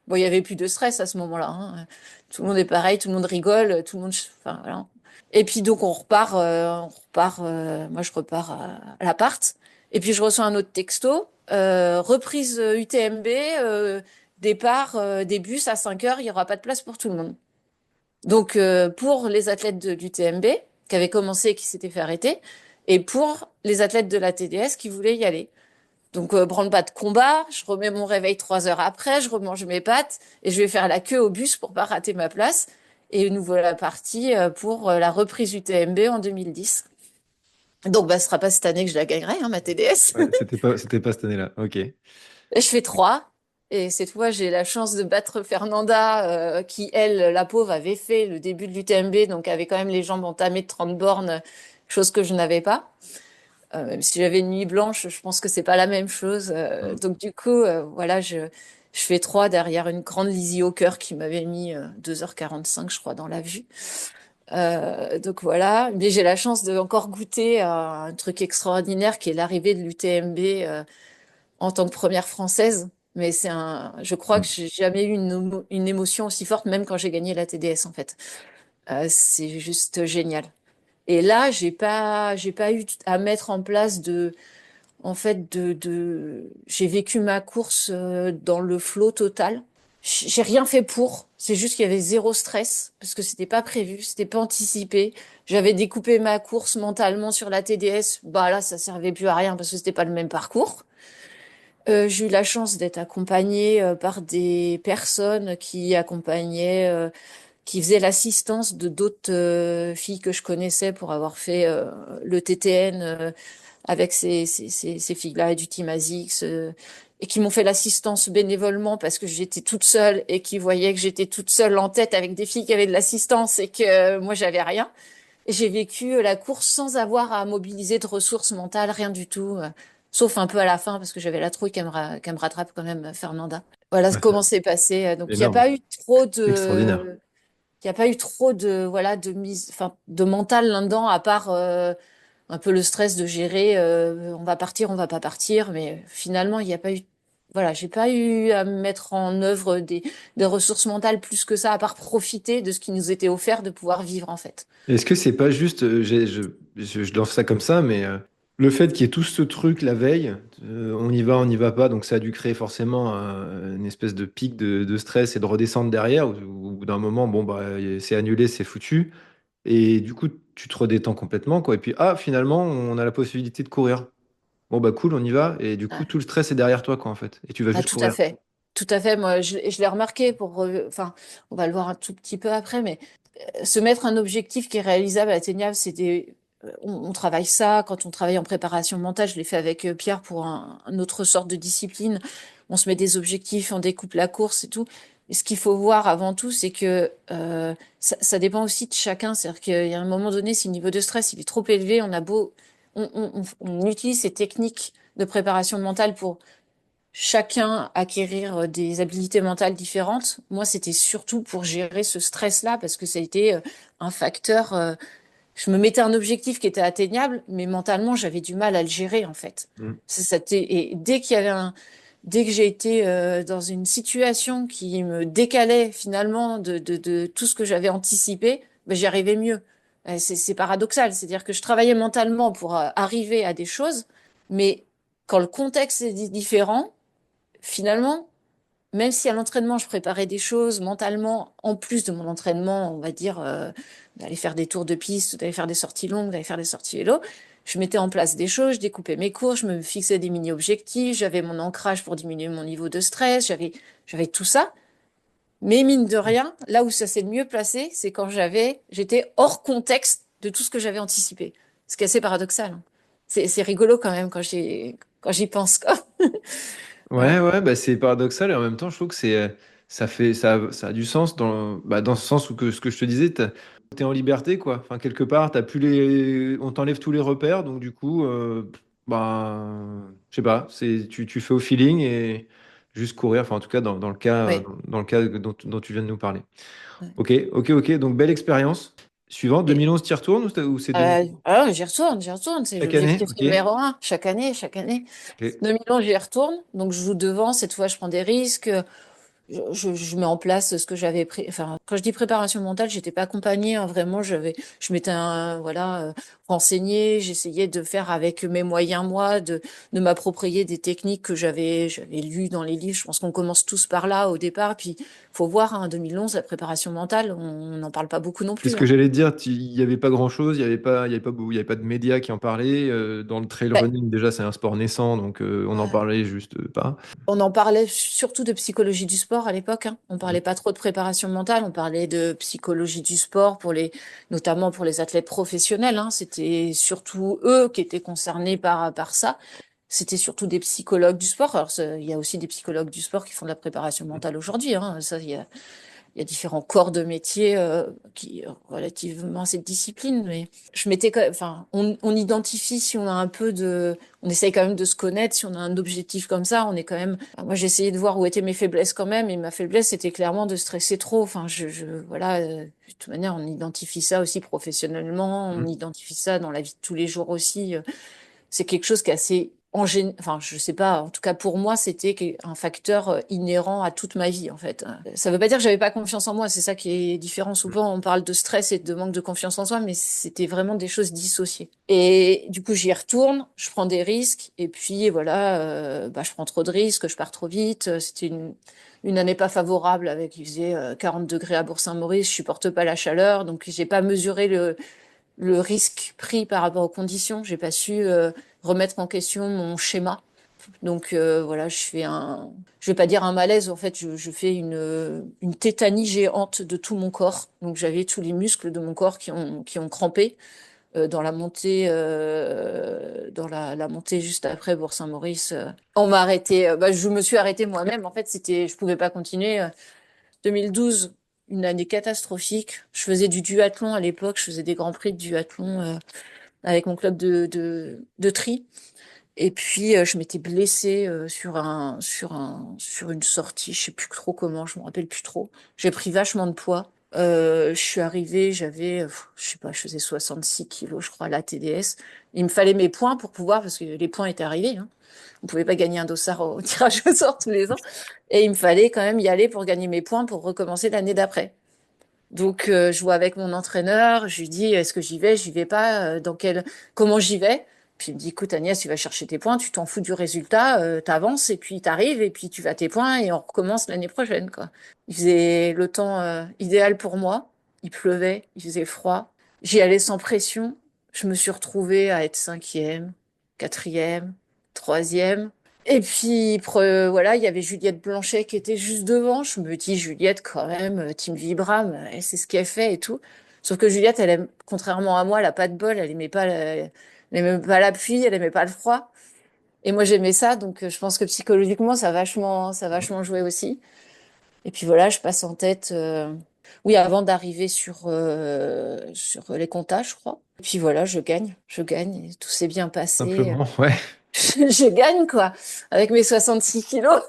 bon, il y avait plus de stress à ce moment-là, hein. Tout le monde est pareil, tout le monde rigole, tout le monde, enfin voilà. Et puis donc moi je repars à l'appart. Et puis je reçois un autre texto, reprise UTMB, départ des bus à 5 heures, il y aura pas de place pour tout le monde. Donc pour les athlètes de l'UTMB qui avaient commencé et qui s'étaient fait arrêter, et pour les athlètes de la TDS qui voulaient y aller. Donc, branle-bas de combat, je remets mon réveil 3 heures après, je remange mes pâtes et je vais faire la queue au bus pour pas rater ma place. Et nous voilà partis pour la reprise du TMB en 2010. Donc, bah, ce sera pas cette année que je la gagnerai, hein, ma TDS. Ouais, c'était pas cette année-là. Ok. Et je fais 3. Et cette fois, j'ai la chance de battre Fernanda, qui, elle, la pauvre, avait fait le début de l'UTMB, donc avait quand même les jambes entamées de 30 bornes, chose que je n'avais pas. Même si j'avais une nuit blanche, je pense que c'est pas la même chose. Mhm. Donc du coup, voilà, je fais 3 derrière une grande Lizzie au cœur qui m'avait mis 2h45, je crois, dans la vue. Donc voilà, mais j'ai la chance de encore goûter à un truc extraordinaire qui est l'arrivée de l'UTMB en tant que première française. Mais je crois que Mhm. j'ai jamais eu une émotion aussi forte, même quand j'ai gagné la TDS en fait. C'est juste génial. Et là, j'ai pas eu à mettre en place en fait, j'ai vécu ma course dans le flot total. J'ai rien fait pour. C'est juste qu'il y avait zéro stress parce que c'était pas prévu, c'était pas anticipé. J'avais découpé ma course mentalement sur la TDS. Bah là, ça servait plus à rien parce que c'était pas le même parcours. J'ai eu la chance d'être accompagnée par des personnes qui accompagnaient, qui faisaient l'assistance de d'autres filles que je connaissais pour avoir fait le TTN avec ces filles-là du Team ASICS, et qui m'ont fait l'assistance bénévolement parce que j'étais toute seule et qui voyaient que j'étais toute seule en tête avec des filles qui avaient de l'assistance et que moi j'avais rien. Et j'ai vécu la course sans avoir à mobiliser de ressources mentales, rien du tout, sauf un peu à la fin parce que j'avais la trouille qu'elle me rattrape quand même, Fernanda. Voilà Ouais, comment c'est passé. Donc il n'y a énorme. pas eu trop Extraordinaire. il y a pas eu trop de voilà de mise, enfin de mental là-dedans à part un peu le stress de gérer, on va partir, on va pas partir, mais finalement, il n'y a pas eu, voilà, j'ai pas eu à mettre en œuvre des ressources mentales plus que ça, à part profiter de ce qui nous était offert de pouvoir vivre, en fait. Est-ce que c'est pas juste, je lance ça comme ça, mais le fait qu'il y ait tout ce truc la veille, on n'y va pas, donc ça a dû créer forcément une espèce de pic de stress et de redescendre derrière, où au bout d'un moment, bon, bah, c'est annulé, c'est foutu, et du coup, tu te redétends complètement, quoi, et puis, ah, finalement, on a la possibilité de courir. Bon, bah, cool, on y va, et du coup, Ouais. tout le stress est derrière toi, quoi, en fait, et tu vas Ah, juste tout à courir. fait. Tout à fait. Moi, je l'ai remarqué enfin, on va le voir un tout petit peu après, mais se mettre un objectif qui est réalisable, atteignable, on travaille ça quand on travaille en préparation mentale. Je l'ai fait avec Pierre pour un autre sorte de discipline. On se met des objectifs, on découpe la course et tout. Et ce qu'il faut voir avant tout, c'est que ça dépend aussi de chacun. C'est-à-dire qu'il y a un moment donné, si le niveau de stress il est trop élevé, on utilise ces techniques de préparation mentale pour chacun acquérir des habilités mentales différentes. Moi, c'était surtout pour gérer ce stress-là parce que ça a été un facteur. je me mettais un objectif qui était atteignable, mais mentalement, j'avais du mal à le gérer, en fait. Mm. Et dès que j'ai été dans une situation qui me décalait finalement de tout ce que j'avais anticipé, ben, j'y arrivais mieux. C'est paradoxal, c'est-à-dire que je travaillais mentalement pour arriver à des choses, mais quand le contexte est différent, finalement, même si à l'entraînement, je préparais des choses mentalement, en plus de mon entraînement, on va dire, d'aller faire des tours de piste, d'aller faire des sorties longues, d'aller faire des sorties vélo, je mettais en place des choses, je découpais mes cours, je me fixais des mini-objectifs, j'avais mon ancrage pour diminuer mon niveau de stress, j'avais tout ça. Mais mine de rien, là où ça s'est le mieux placé, c'est quand j'étais hors contexte de tout ce que j'avais anticipé. Ce qui est assez paradoxal, hein. C'est rigolo quand même quand j'y pense, quoi. Ouais. Ouais, ouais, bah c'est paradoxal et en même temps, je trouve que ça a du sens dans ce sens où ce que je te disais, t'es en liberté, quoi. Enfin, quelque part, on t'enlève tous les repères, donc du coup, je sais pas, tu fais au feeling et juste courir. Enfin, en tout cas, Ouais. dans le cas dont tu viens de nous parler. Ouais. Ok, ok, ok. Donc belle expérience. Suivant, Et, 2011, t'y retournes ou c'est 2000 j'y retourne, c'est chaque année? l'objectif Ok, numéro un, chaque année, chaque année. ok. 2011, j'y retourne, donc je joue devant, cette fois je prends des risques, je mets en place ce que j'avais pris. Enfin, quand je dis préparation mentale, j'étais pas accompagnée, hein, vraiment, je m'étais, renseignée, j'essayais de faire avec mes moyens, moi, de m'approprier des techniques que j'avais lues dans les livres. Je pense qu'on commence tous par là au départ, puis faut voir, hein, 2011, la préparation mentale, on n'en parle pas beaucoup non C'est ce plus, que hein. j'allais te dire, il n'y avait pas grand-chose, il y avait pas de médias qui en parlaient. Dans le trail Ben, running, déjà, c'est un sport naissant, donc on en parlait juste pas. on en parlait surtout de psychologie du sport à l'époque, hein. On parlait pas trop de préparation mentale, on parlait de psychologie du sport notamment pour les athlètes professionnels, hein. C'était surtout eux qui étaient concernés par ça. C'était surtout des psychologues du sport. Alors, il y a aussi des psychologues du sport qui font de la préparation mentale aujourd'hui, hein. Ça, il y a différents corps de métier qui relativement à cette discipline, mais enfin, on identifie si on a un peu on essaye quand même de se connaître, si on a un objectif comme ça, on est quand même. Enfin, moi, j'ai essayé de voir où étaient mes faiblesses quand même, et ma faiblesse c'était clairement de stresser trop. Enfin, voilà, de toute manière, on identifie ça aussi professionnellement, on Mm. identifie ça dans la vie de tous les jours aussi. C'est quelque chose qui est assez enfin, je sais pas, en tout cas pour moi, c'était un facteur inhérent à toute ma vie, en fait. Ça veut pas dire que j'avais pas confiance en moi, c'est ça qui est différent. Souvent, on parle de stress et de manque de confiance en soi, mais c'était vraiment des choses dissociées. Et du coup, j'y retourne, je prends des risques, et puis voilà, je prends trop de risques, je pars trop vite. C'était une année pas favorable il faisait 40 degrés à Bourg-Saint-Maurice, je supporte pas la chaleur, donc j'ai pas mesuré le risque pris par rapport aux conditions. J'ai pas su remettre en question mon schéma. Donc voilà, je vais pas dire un malaise. En fait, je fais une tétanie géante de tout mon corps. Donc j'avais tous les muscles de mon corps qui ont crampé dans la montée juste après Bourg-Saint-Maurice. On m'a arrêté. Je me suis arrêtée moi-même. En fait, je pouvais pas continuer. 2012, une année catastrophique. Je faisais du duathlon à l'époque, je faisais des grands prix de duathlon avec mon club de tri. Et puis je m'étais blessée sur une sortie, je sais plus trop comment, je me rappelle plus trop. J'ai pris vachement de poids. Je suis arrivée, je sais pas, je faisais 66 kilos, je crois, à la TDS. Il me fallait mes points pour pouvoir, parce que les points étaient arrivés, hein. On pouvait pas gagner un dossard au tirage au sort tous les ans. Et il me fallait quand même y aller pour gagner mes points pour recommencer l'année d'après. Donc, je vois avec mon entraîneur, je lui dis, est-ce que j'y vais pas, comment j'y vais? Puis il me dit, écoute Agnès, tu vas chercher tes points, tu t'en fous du résultat, t'avances et puis t'arrives et puis tu vas tes points et on recommence l'année prochaine, quoi. Il faisait le temps idéal pour moi, il pleuvait, il faisait froid. J'y allais sans pression. Je me suis retrouvée à être cinquième, quatrième, troisième. Et puis, voilà, il y avait Juliette Blanchet qui était juste devant. Je me dis, Juliette, quand même, Team Vibram, c'est ce qu'elle fait et tout. Sauf que Juliette, contrairement à moi, elle a pas de bol, elle aimait pas la pluie, elle aimait pas le froid. Et moi, j'aimais ça, donc je pense que psychologiquement, ça a vachement joué aussi. Et puis voilà, je passe en tête, oui, avant d'arriver sur les comptages, je crois. Et puis voilà, je gagne, et tout s'est bien passé. Simplement, ouais. Je gagne, quoi, avec mes 66 kilos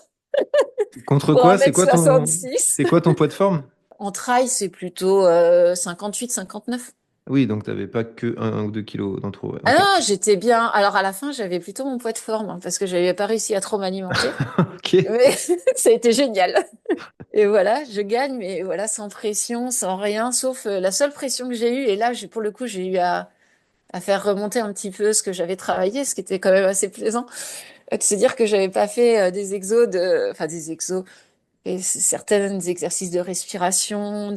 Contre pour quoi? 1,66 m. C'est quoi ton poids de forme? En trail, c'est plutôt 58, 59. Oui, donc tu n'avais pas que 1 ou 2 kilos dans trop. Ouais. Ah Ok. non, j'étais bien. Alors à la fin, j'avais plutôt mon poids de forme hein, parce que j'avais pas réussi à trop m'alimenter. Ok. Mais ça a été génial. Et voilà, je gagne, mais voilà, sans pression, sans rien, sauf la seule pression que j'ai eue. Et là, pour le coup, j'ai eu à faire remonter un petit peu ce que j'avais travaillé, ce qui était quand même assez plaisant. De se dire que j'avais pas fait des exos enfin des exos, et certains exercices de respiration,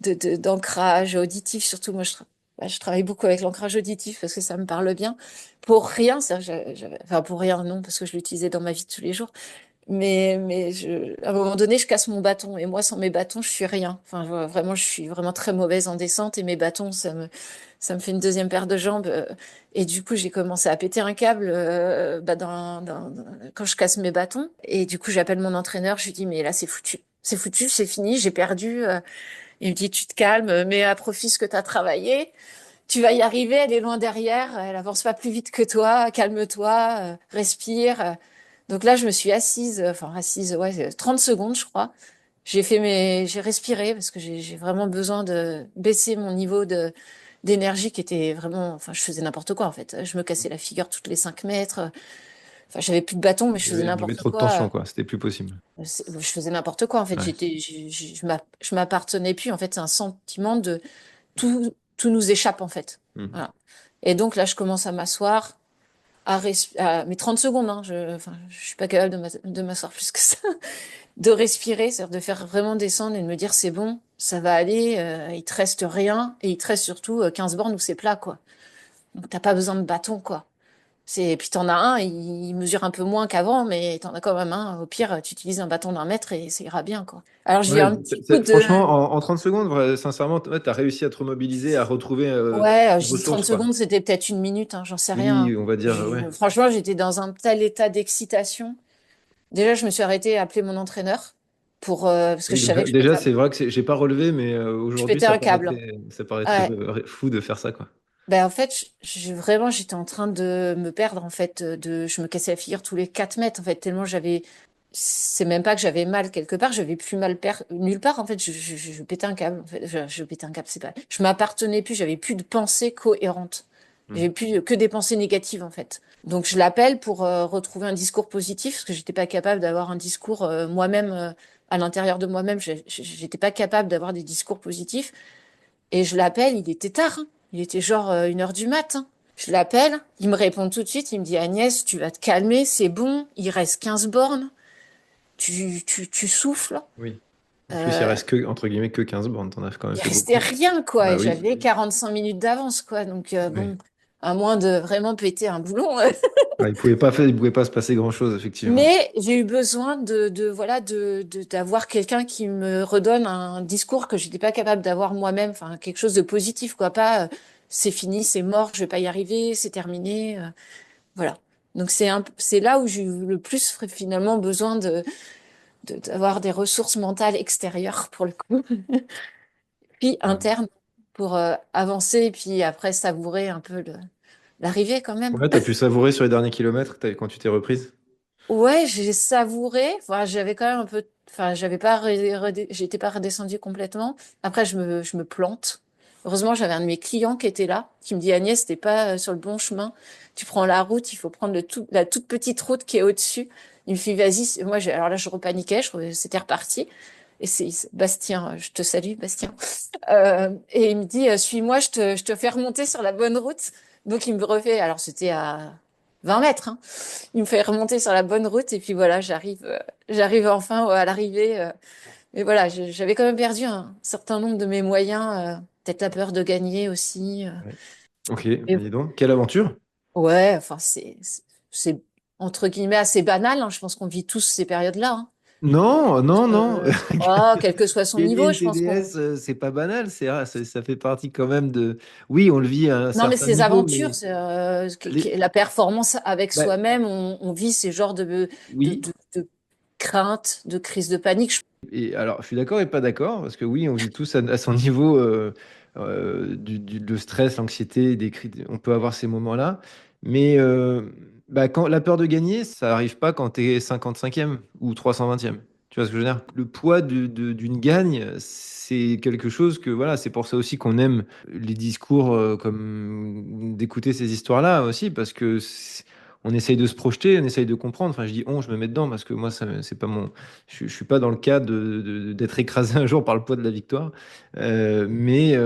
d'ancrage auditif. Surtout, moi, je travaille beaucoup avec l'ancrage auditif parce que ça me parle bien. Pour rien, enfin pour rien, non, parce que je l'utilisais dans ma vie de tous les jours. À un moment donné, je casse mon bâton. Et moi, sans mes bâtons, je suis rien. Enfin, vraiment, je suis vraiment très mauvaise en descente. Et mes bâtons, ça me fait une deuxième paire de jambes. Et du coup, j'ai commencé à péter un câble quand je casse mes bâtons. Et du coup, j'appelle mon entraîneur. Je lui dis, mais là, c'est foutu. C'est foutu, c'est fini, j'ai perdu. Il me dit, tu te calmes, mets à profit ce que tu as travaillé. Tu vas y arriver, elle est loin derrière, elle avance pas plus vite que toi, calme-toi, respire. Donc là, je me suis assise, enfin assise, ouais, 30 secondes, je crois. J'ai respiré parce que j'ai vraiment besoin de baisser mon niveau d'énergie qui était vraiment, enfin, je faisais n'importe quoi en fait. Je me cassais la figure toutes les 5 mètres. Enfin, j'avais plus de bâton, mais je faisais Il y avait n'importe trop de tension, quoi. quoi. C'était plus possible. Je faisais n'importe quoi en fait. Ouais. Je m'appartenais plus. En fait, c'est un sentiment de tout nous échappe en fait. Hmm. Voilà. Et donc là, je commence à m'asseoir, mais 30 secondes, hein, enfin, je suis pas capable de m'asseoir plus que ça, de respirer, c'est-à-dire de faire vraiment descendre et de me dire c'est bon, ça va aller, il te reste rien, et il te reste surtout 15 bornes où c'est plat, quoi. Donc t'as pas besoin de bâton, quoi. Puis t'en as un, il mesure un peu moins qu'avant, mais t'en as quand même un. Au pire, tu utilises un bâton d'1 mètre et ça ira bien, quoi. Alors j'ai eu Ouais, un petit coup franchement, de. en 30 secondes, sincèrement, tu as réussi à te remobiliser, à retrouver Ouais, une je dis 30 ressource, quoi. secondes, c'était peut-être une minute, hein, j'en sais rien. Oui, on va dire, ouais. Franchement, j'étais dans un tel état d'excitation. Déjà, je me suis arrêtée à appeler mon entraîneur parce que Oui, je savais déjà, que déjà, c'est vrai que j'ai pas relevé, mais je aujourd'hui, pétais un câble. ça paraîtrait Ouais. fou de faire ça, quoi. Ben, en fait, vraiment, j'étais en train de me perdre, en fait, je me cassais la figure tous les 4 mètres, en fait, tellement c'est même pas que j'avais mal quelque part, j'avais plus mal nulle part, en fait, je pétais un câble, en fait, je pétais un câble, c'est pas, je m'appartenais plus, j'avais plus de pensées cohérentes. Hmm. J'avais plus que des pensées négatives, en fait. Donc, je l'appelle pour retrouver un discours positif, parce que j'étais pas capable d'avoir un discours moi-même, à l'intérieur de moi-même, j'étais pas capable d'avoir des discours positifs. Et je l'appelle, il était tard, hein. Il était genre 1 heure du matin. Je l'appelle, il me répond tout de suite, il me dit Agnès, tu vas te calmer, c'est bon, il reste 15 bornes, tu souffles. Oui. En plus, il Euh, reste que, entre guillemets, que 15 bornes. T'en as quand même il fait restait beaucoup. rien, quoi, Bah et oui. j'avais 45 minutes d'avance, quoi. Donc, Ouais. bon, à moins de vraiment péter un boulon. Ouais, il pouvait pas se passer grand-chose, effectivement. Mais j'ai eu besoin voilà, d'avoir quelqu'un qui me redonne un discours que je n'étais pas capable d'avoir moi-même, enfin, quelque chose de positif, quoi. Pas, c'est fini, c'est mort, je vais pas y arriver, c'est terminé. Voilà. Donc c'est là où j'ai eu le plus finalement besoin d'avoir des ressources mentales extérieures pour le coup, puis internes pour avancer et puis après savourer un peu l'arrivée quand même. Ouais, t'as pu savourer sur les derniers kilomètres quand tu t'es reprise? Ouais, j'ai savouré. Enfin, j'avais quand même un peu, enfin, j'avais pas, j'étais pas redescendue complètement. Après, je me plante. Heureusement, j'avais un de mes clients qui était là, qui me dit Agnès, t'es pas sur le bon chemin. Tu prends la route, il faut prendre la toute petite route qui est au-dessus. Il me fait vas-y. Moi, alors là, je repaniquais, c'était reparti. Et c'est Bastien, je te salue, Bastien. Et il me dit suis-moi, je te fais remonter sur la bonne route. Donc, il me refait. Alors, c'était à 20 mètres, hein. Il me fait remonter sur la bonne route et puis voilà, j'arrive enfin à l'arrivée. Mais voilà, j'avais quand même perdu un certain nombre de mes moyens, peut-être la peur de gagner aussi. Ouais. Ok, Mais bah dis donc, quelle aventure? ouais, enfin c'est entre guillemets assez banal, hein. Je pense qu'on vit tous ces périodes-là, hein. Non, non, non. Oh, quel que soit son Gagner niveau, une je pense qu'on. TDS, c'est pas banal. Ça fait partie quand même de. Oui, on le vit à un Non, mais certain ces niveau, aventures, mais les... la performance avec bah, soi-même, on vit ces genres de, oui. de, de craintes, de crises de panique. Et alors, je suis d'accord et pas d'accord parce que oui, on vit tous à son niveau de stress, l'anxiété, on peut avoir ces moments-là, mais quand la peur de gagner, ça arrive pas quand tu es 55e ou 320e. Tu vois ce que je veux dire? Le poids d'une gagne, c'est quelque chose que, voilà, c'est pour ça aussi qu'on aime les discours comme d'écouter ces histoires-là aussi, parce que on essaye de se projeter, on essaye de comprendre. Enfin, je dis on, je me mets dedans parce que moi, ça, c'est pas mon, je suis pas dans le cas d'être écrasé un jour par le poids de la victoire. Mais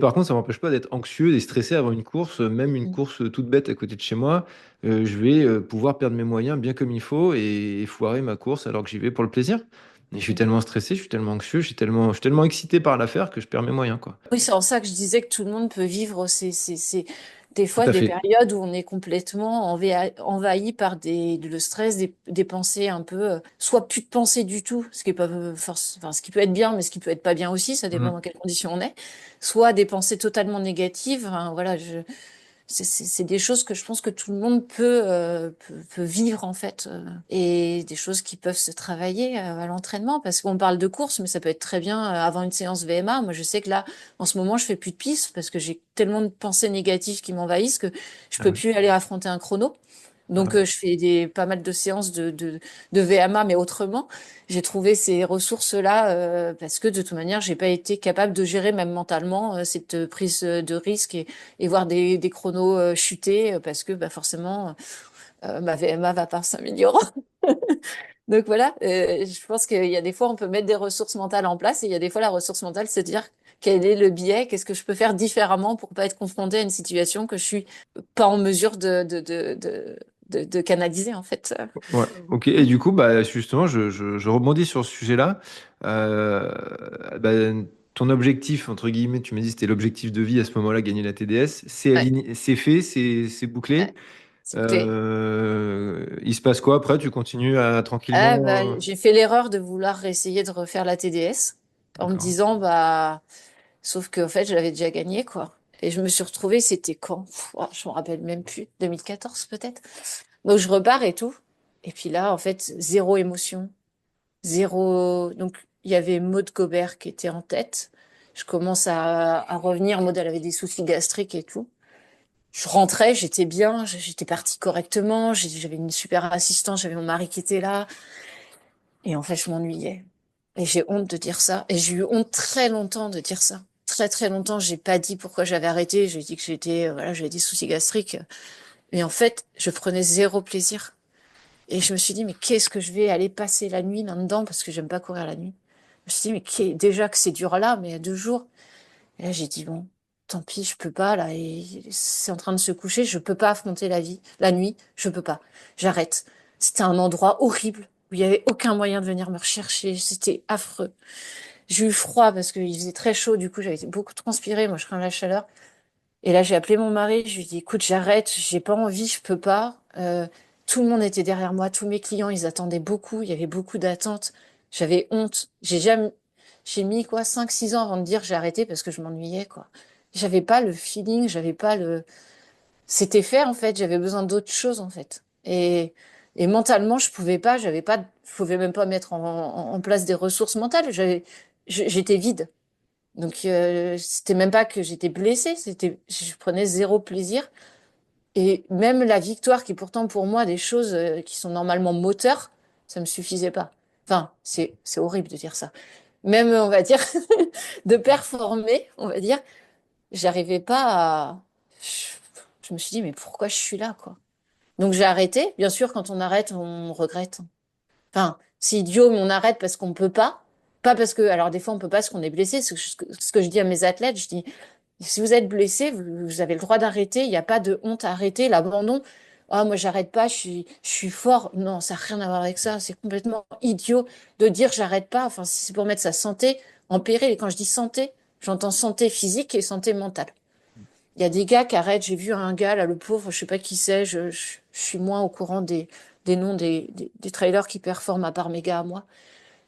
par contre, ça m'empêche pas d'être anxieux et stressé avant une course, même une course toute bête à côté de chez moi. Je vais pouvoir perdre mes moyens bien comme il faut et foirer ma course alors que j'y vais pour le plaisir. Et je suis tellement stressé, je suis tellement anxieux, je suis tellement excité par l'affaire que je perds mes moyens, quoi. Oui, c'est en ça que je disais que tout le monde peut vivre des Tout fois à des fait. périodes où on est complètement envahi par le stress, des pensées un peu, soit plus de pensées du tout, ce qui est pas enfin, ce qui peut être bien, mais ce qui peut être pas bien aussi, ça dépend Mhm. dans quelles conditions on est, soit des pensées totalement négatives. Enfin, voilà, c'est des choses que je pense que tout le monde peut vivre en fait, et des choses qui peuvent se travailler à l'entraînement parce qu'on parle de course, mais ça peut être très bien avant une séance VMA. Moi, je sais que là, en ce moment, je fais plus de piste parce que j'ai tellement de pensées négatives qui m'envahissent que je Ah peux ouais. plus aller affronter un chrono. Ah Donc, ouais. je fais pas mal de séances de VMA, mais autrement. J'ai trouvé ces ressources-là parce que de toute manière, j'ai pas été capable de gérer même mentalement cette prise de risque et voir des chronos chuter parce que bah, forcément, ma VMA va pas s'améliorer. Donc voilà, je pense qu'il y a des fois, on peut mettre des ressources mentales en place et il y a des fois, la ressource mentale, c'est de dire quel est le biais, qu'est-ce que je peux faire différemment pour pas être confrontée à une situation que je suis pas en mesure de canaliser en fait. Ouais, ok. Et du coup, bah, justement, je rebondis sur ce sujet-là. Bah, ton objectif, entre guillemets, tu m'as dit c'était l'objectif de vie à ce moment-là, gagner la TDS. C'est Ouais, aligné, c'est fait, c'est ouais, bouclé. s'il vous plaît. Il se passe quoi après? Tu continues à Ah, tranquillement. bah, j'ai fait l'erreur de vouloir essayer de refaire la TDS en me D'accord. disant, bah, sauf qu'en fait, je l'avais déjà gagné, quoi. Et je me suis retrouvée, c'était quand? Oh, je me rappelle même plus, 2014 peut-être. Donc je repars et tout. Et puis là, en fait, zéro émotion, zéro. Donc il y avait Maud Gobert qui était en tête. Je commence à revenir. Maud, elle avait des soucis gastriques et tout. Je rentrais, j'étais bien, j'étais partie correctement, j'avais une super assistante, j'avais mon mari qui était là. Et en fait, je m'ennuyais. Et j'ai honte de dire ça. Et j'ai eu honte très longtemps de dire ça. Très très longtemps, j'ai pas dit pourquoi j'avais arrêté. J'ai dit que voilà, j'avais des soucis gastriques. Mais en fait, je prenais zéro plaisir. Et je me suis dit, mais qu'est-ce que je vais aller passer la nuit là-dedans parce que j'aime pas courir la nuit. Je me suis dit, mais déjà que c'est dur là, mais il y a 2 jours. Et là, j'ai dit, bon, tant pis, je peux pas là. Et c'est en train de se coucher, je peux pas affronter la vie, la nuit, je peux pas. J'arrête. C'était un endroit horrible où il y avait aucun moyen de venir me rechercher. C'était affreux. J'ai eu froid parce qu'il faisait très chaud. Du coup, j'avais beaucoup transpiré. Moi, je crains la chaleur. Et là, j'ai appelé mon mari, je lui ai dit, écoute, j'arrête, j'ai pas envie, je peux pas. Tout le monde était derrière moi, tous mes clients, ils attendaient beaucoup, il y avait beaucoup d'attentes. J'avais honte. J'ai mis quoi, 5, 6 ans avant de dire j'ai arrêté parce que je m'ennuyais, quoi. J'avais pas le feeling, j'avais pas le. C'était fait, en fait, j'avais besoin d'autre chose, en fait. Et mentalement, je pouvais pas, je pouvais même pas mettre en place des ressources mentales. J'étais vide. Donc, c'était même pas que j'étais blessée, je prenais zéro plaisir. Et même la victoire, qui est pourtant pour moi des choses qui sont normalement moteurs, ça me suffisait pas. Enfin, c'est horrible de dire ça. Même, on va dire, de performer, on va dire, j'arrivais pas à. Je me suis dit, mais pourquoi je suis là, quoi? Donc j'ai arrêté. Bien sûr, quand on arrête, on regrette. Enfin, c'est idiot, mais on arrête parce qu'on peut pas. Pas parce que. Alors, des fois, on peut pas parce qu'on est blessé. Ce que je dis à mes athlètes, je dis, si vous êtes blessé, vous avez le droit d'arrêter. Il n'y a pas de honte à arrêter. L'abandon, ah, moi, j'arrête pas, je suis fort. Non, ça n'a rien à voir avec ça. C'est complètement idiot de dire j'arrête pas. Enfin, si c'est pour mettre sa santé en péril. Et quand je dis santé, j'entends santé physique et santé mentale. Il y a des gars qui arrêtent. J'ai vu un gars, là, le pauvre, je sais pas qui c'est. Je suis moins au courant des noms des trailers qui performent à part mes gars à moi.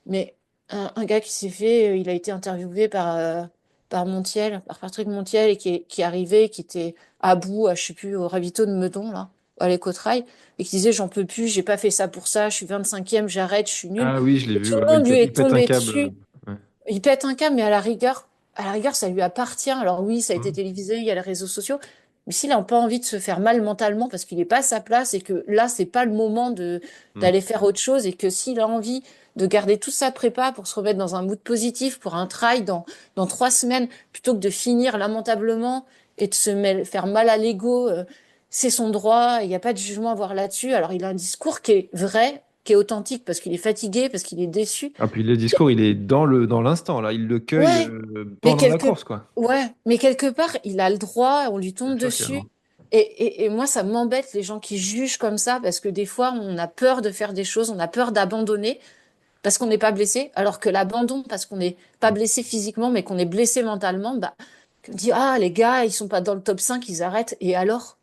Mais un gars qui s'est fait, il a été interviewé par Montiel, par Patrick Montiel, et qui est arrivé, qui était à bout, je sais plus, au ravito de Meudon, là, à l'Écotrail, et qui disait, j'en peux plus, j'ai pas fait ça pour ça, je suis 25e, j'arrête, je suis nul. Ah oui, je l'ai Et vu. tout Ouais, le bah, monde lui il est pète un tombé câble. dessus. Ouais. Il pète un câble, mais à la rigueur, ça lui appartient. Alors oui, ça a été Mhm. télévisé, il y a les réseaux sociaux, Mais s'il n'a pas envie de se faire mal mentalement parce qu'il n'est pas à sa place et que là, c'est pas le moment Mm. d'aller faire autre chose et que s'il a envie de garder toute sa prépa pour se remettre dans un mood positif pour un trail dans 3 semaines plutôt que de finir lamentablement et de faire mal à l'ego, c'est son droit. Il n'y a pas de jugement à avoir là-dessus. Alors, il a un discours qui est vrai, qui est authentique parce qu'il est fatigué, parce qu'il est déçu. Ah, puis le discours, il est dans l'instant, là. Il le cueille Ouais, mais pendant la course, quoi. quelque part, il a le droit, on lui Bien tombe sûr qu'il a le dessus. droit. Et moi, ça m'embête les gens qui jugent comme ça parce que des fois, on a peur de faire des choses, on a peur d'abandonner parce qu'on n'est pas blessé, alors que l'abandon, parce qu'on n'est pas blessé physiquement, mais qu'on est blessé mentalement, bah, on dit, ah, les gars, ils sont pas dans le top 5, ils arrêtent. Et alors,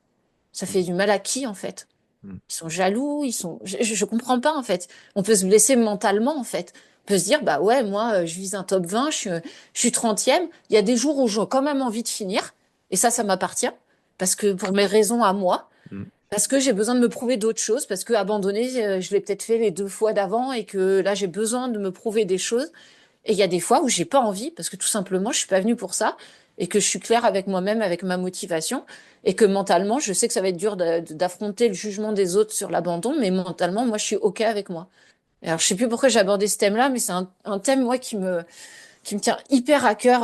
ça fait du mal à qui, en fait? Mm. Ils sont jaloux, je comprends pas en fait. On peut se blesser mentalement en fait. On peut se dire bah ouais moi je vise un top 20, je suis 30e. Il y a des jours où j'ai quand même envie de finir et ça m'appartient parce que pour mes raisons à moi, Mm. parce que j'ai besoin de me prouver d'autres choses, parce que abandonner je l'ai peut-être fait les 2 fois d'avant et que là j'ai besoin de me prouver des choses. Et il y a des fois où j'ai pas envie parce que tout simplement je suis pas venue pour ça et que je suis claire avec moi-même, avec ma motivation et que mentalement je sais que ça va être dur d'affronter le jugement des autres sur l'abandon, mais mentalement moi je suis ok avec moi. Et alors je sais plus pourquoi j'ai abordé ce thème-là, mais c'est un thème moi qui me tient hyper à cœur.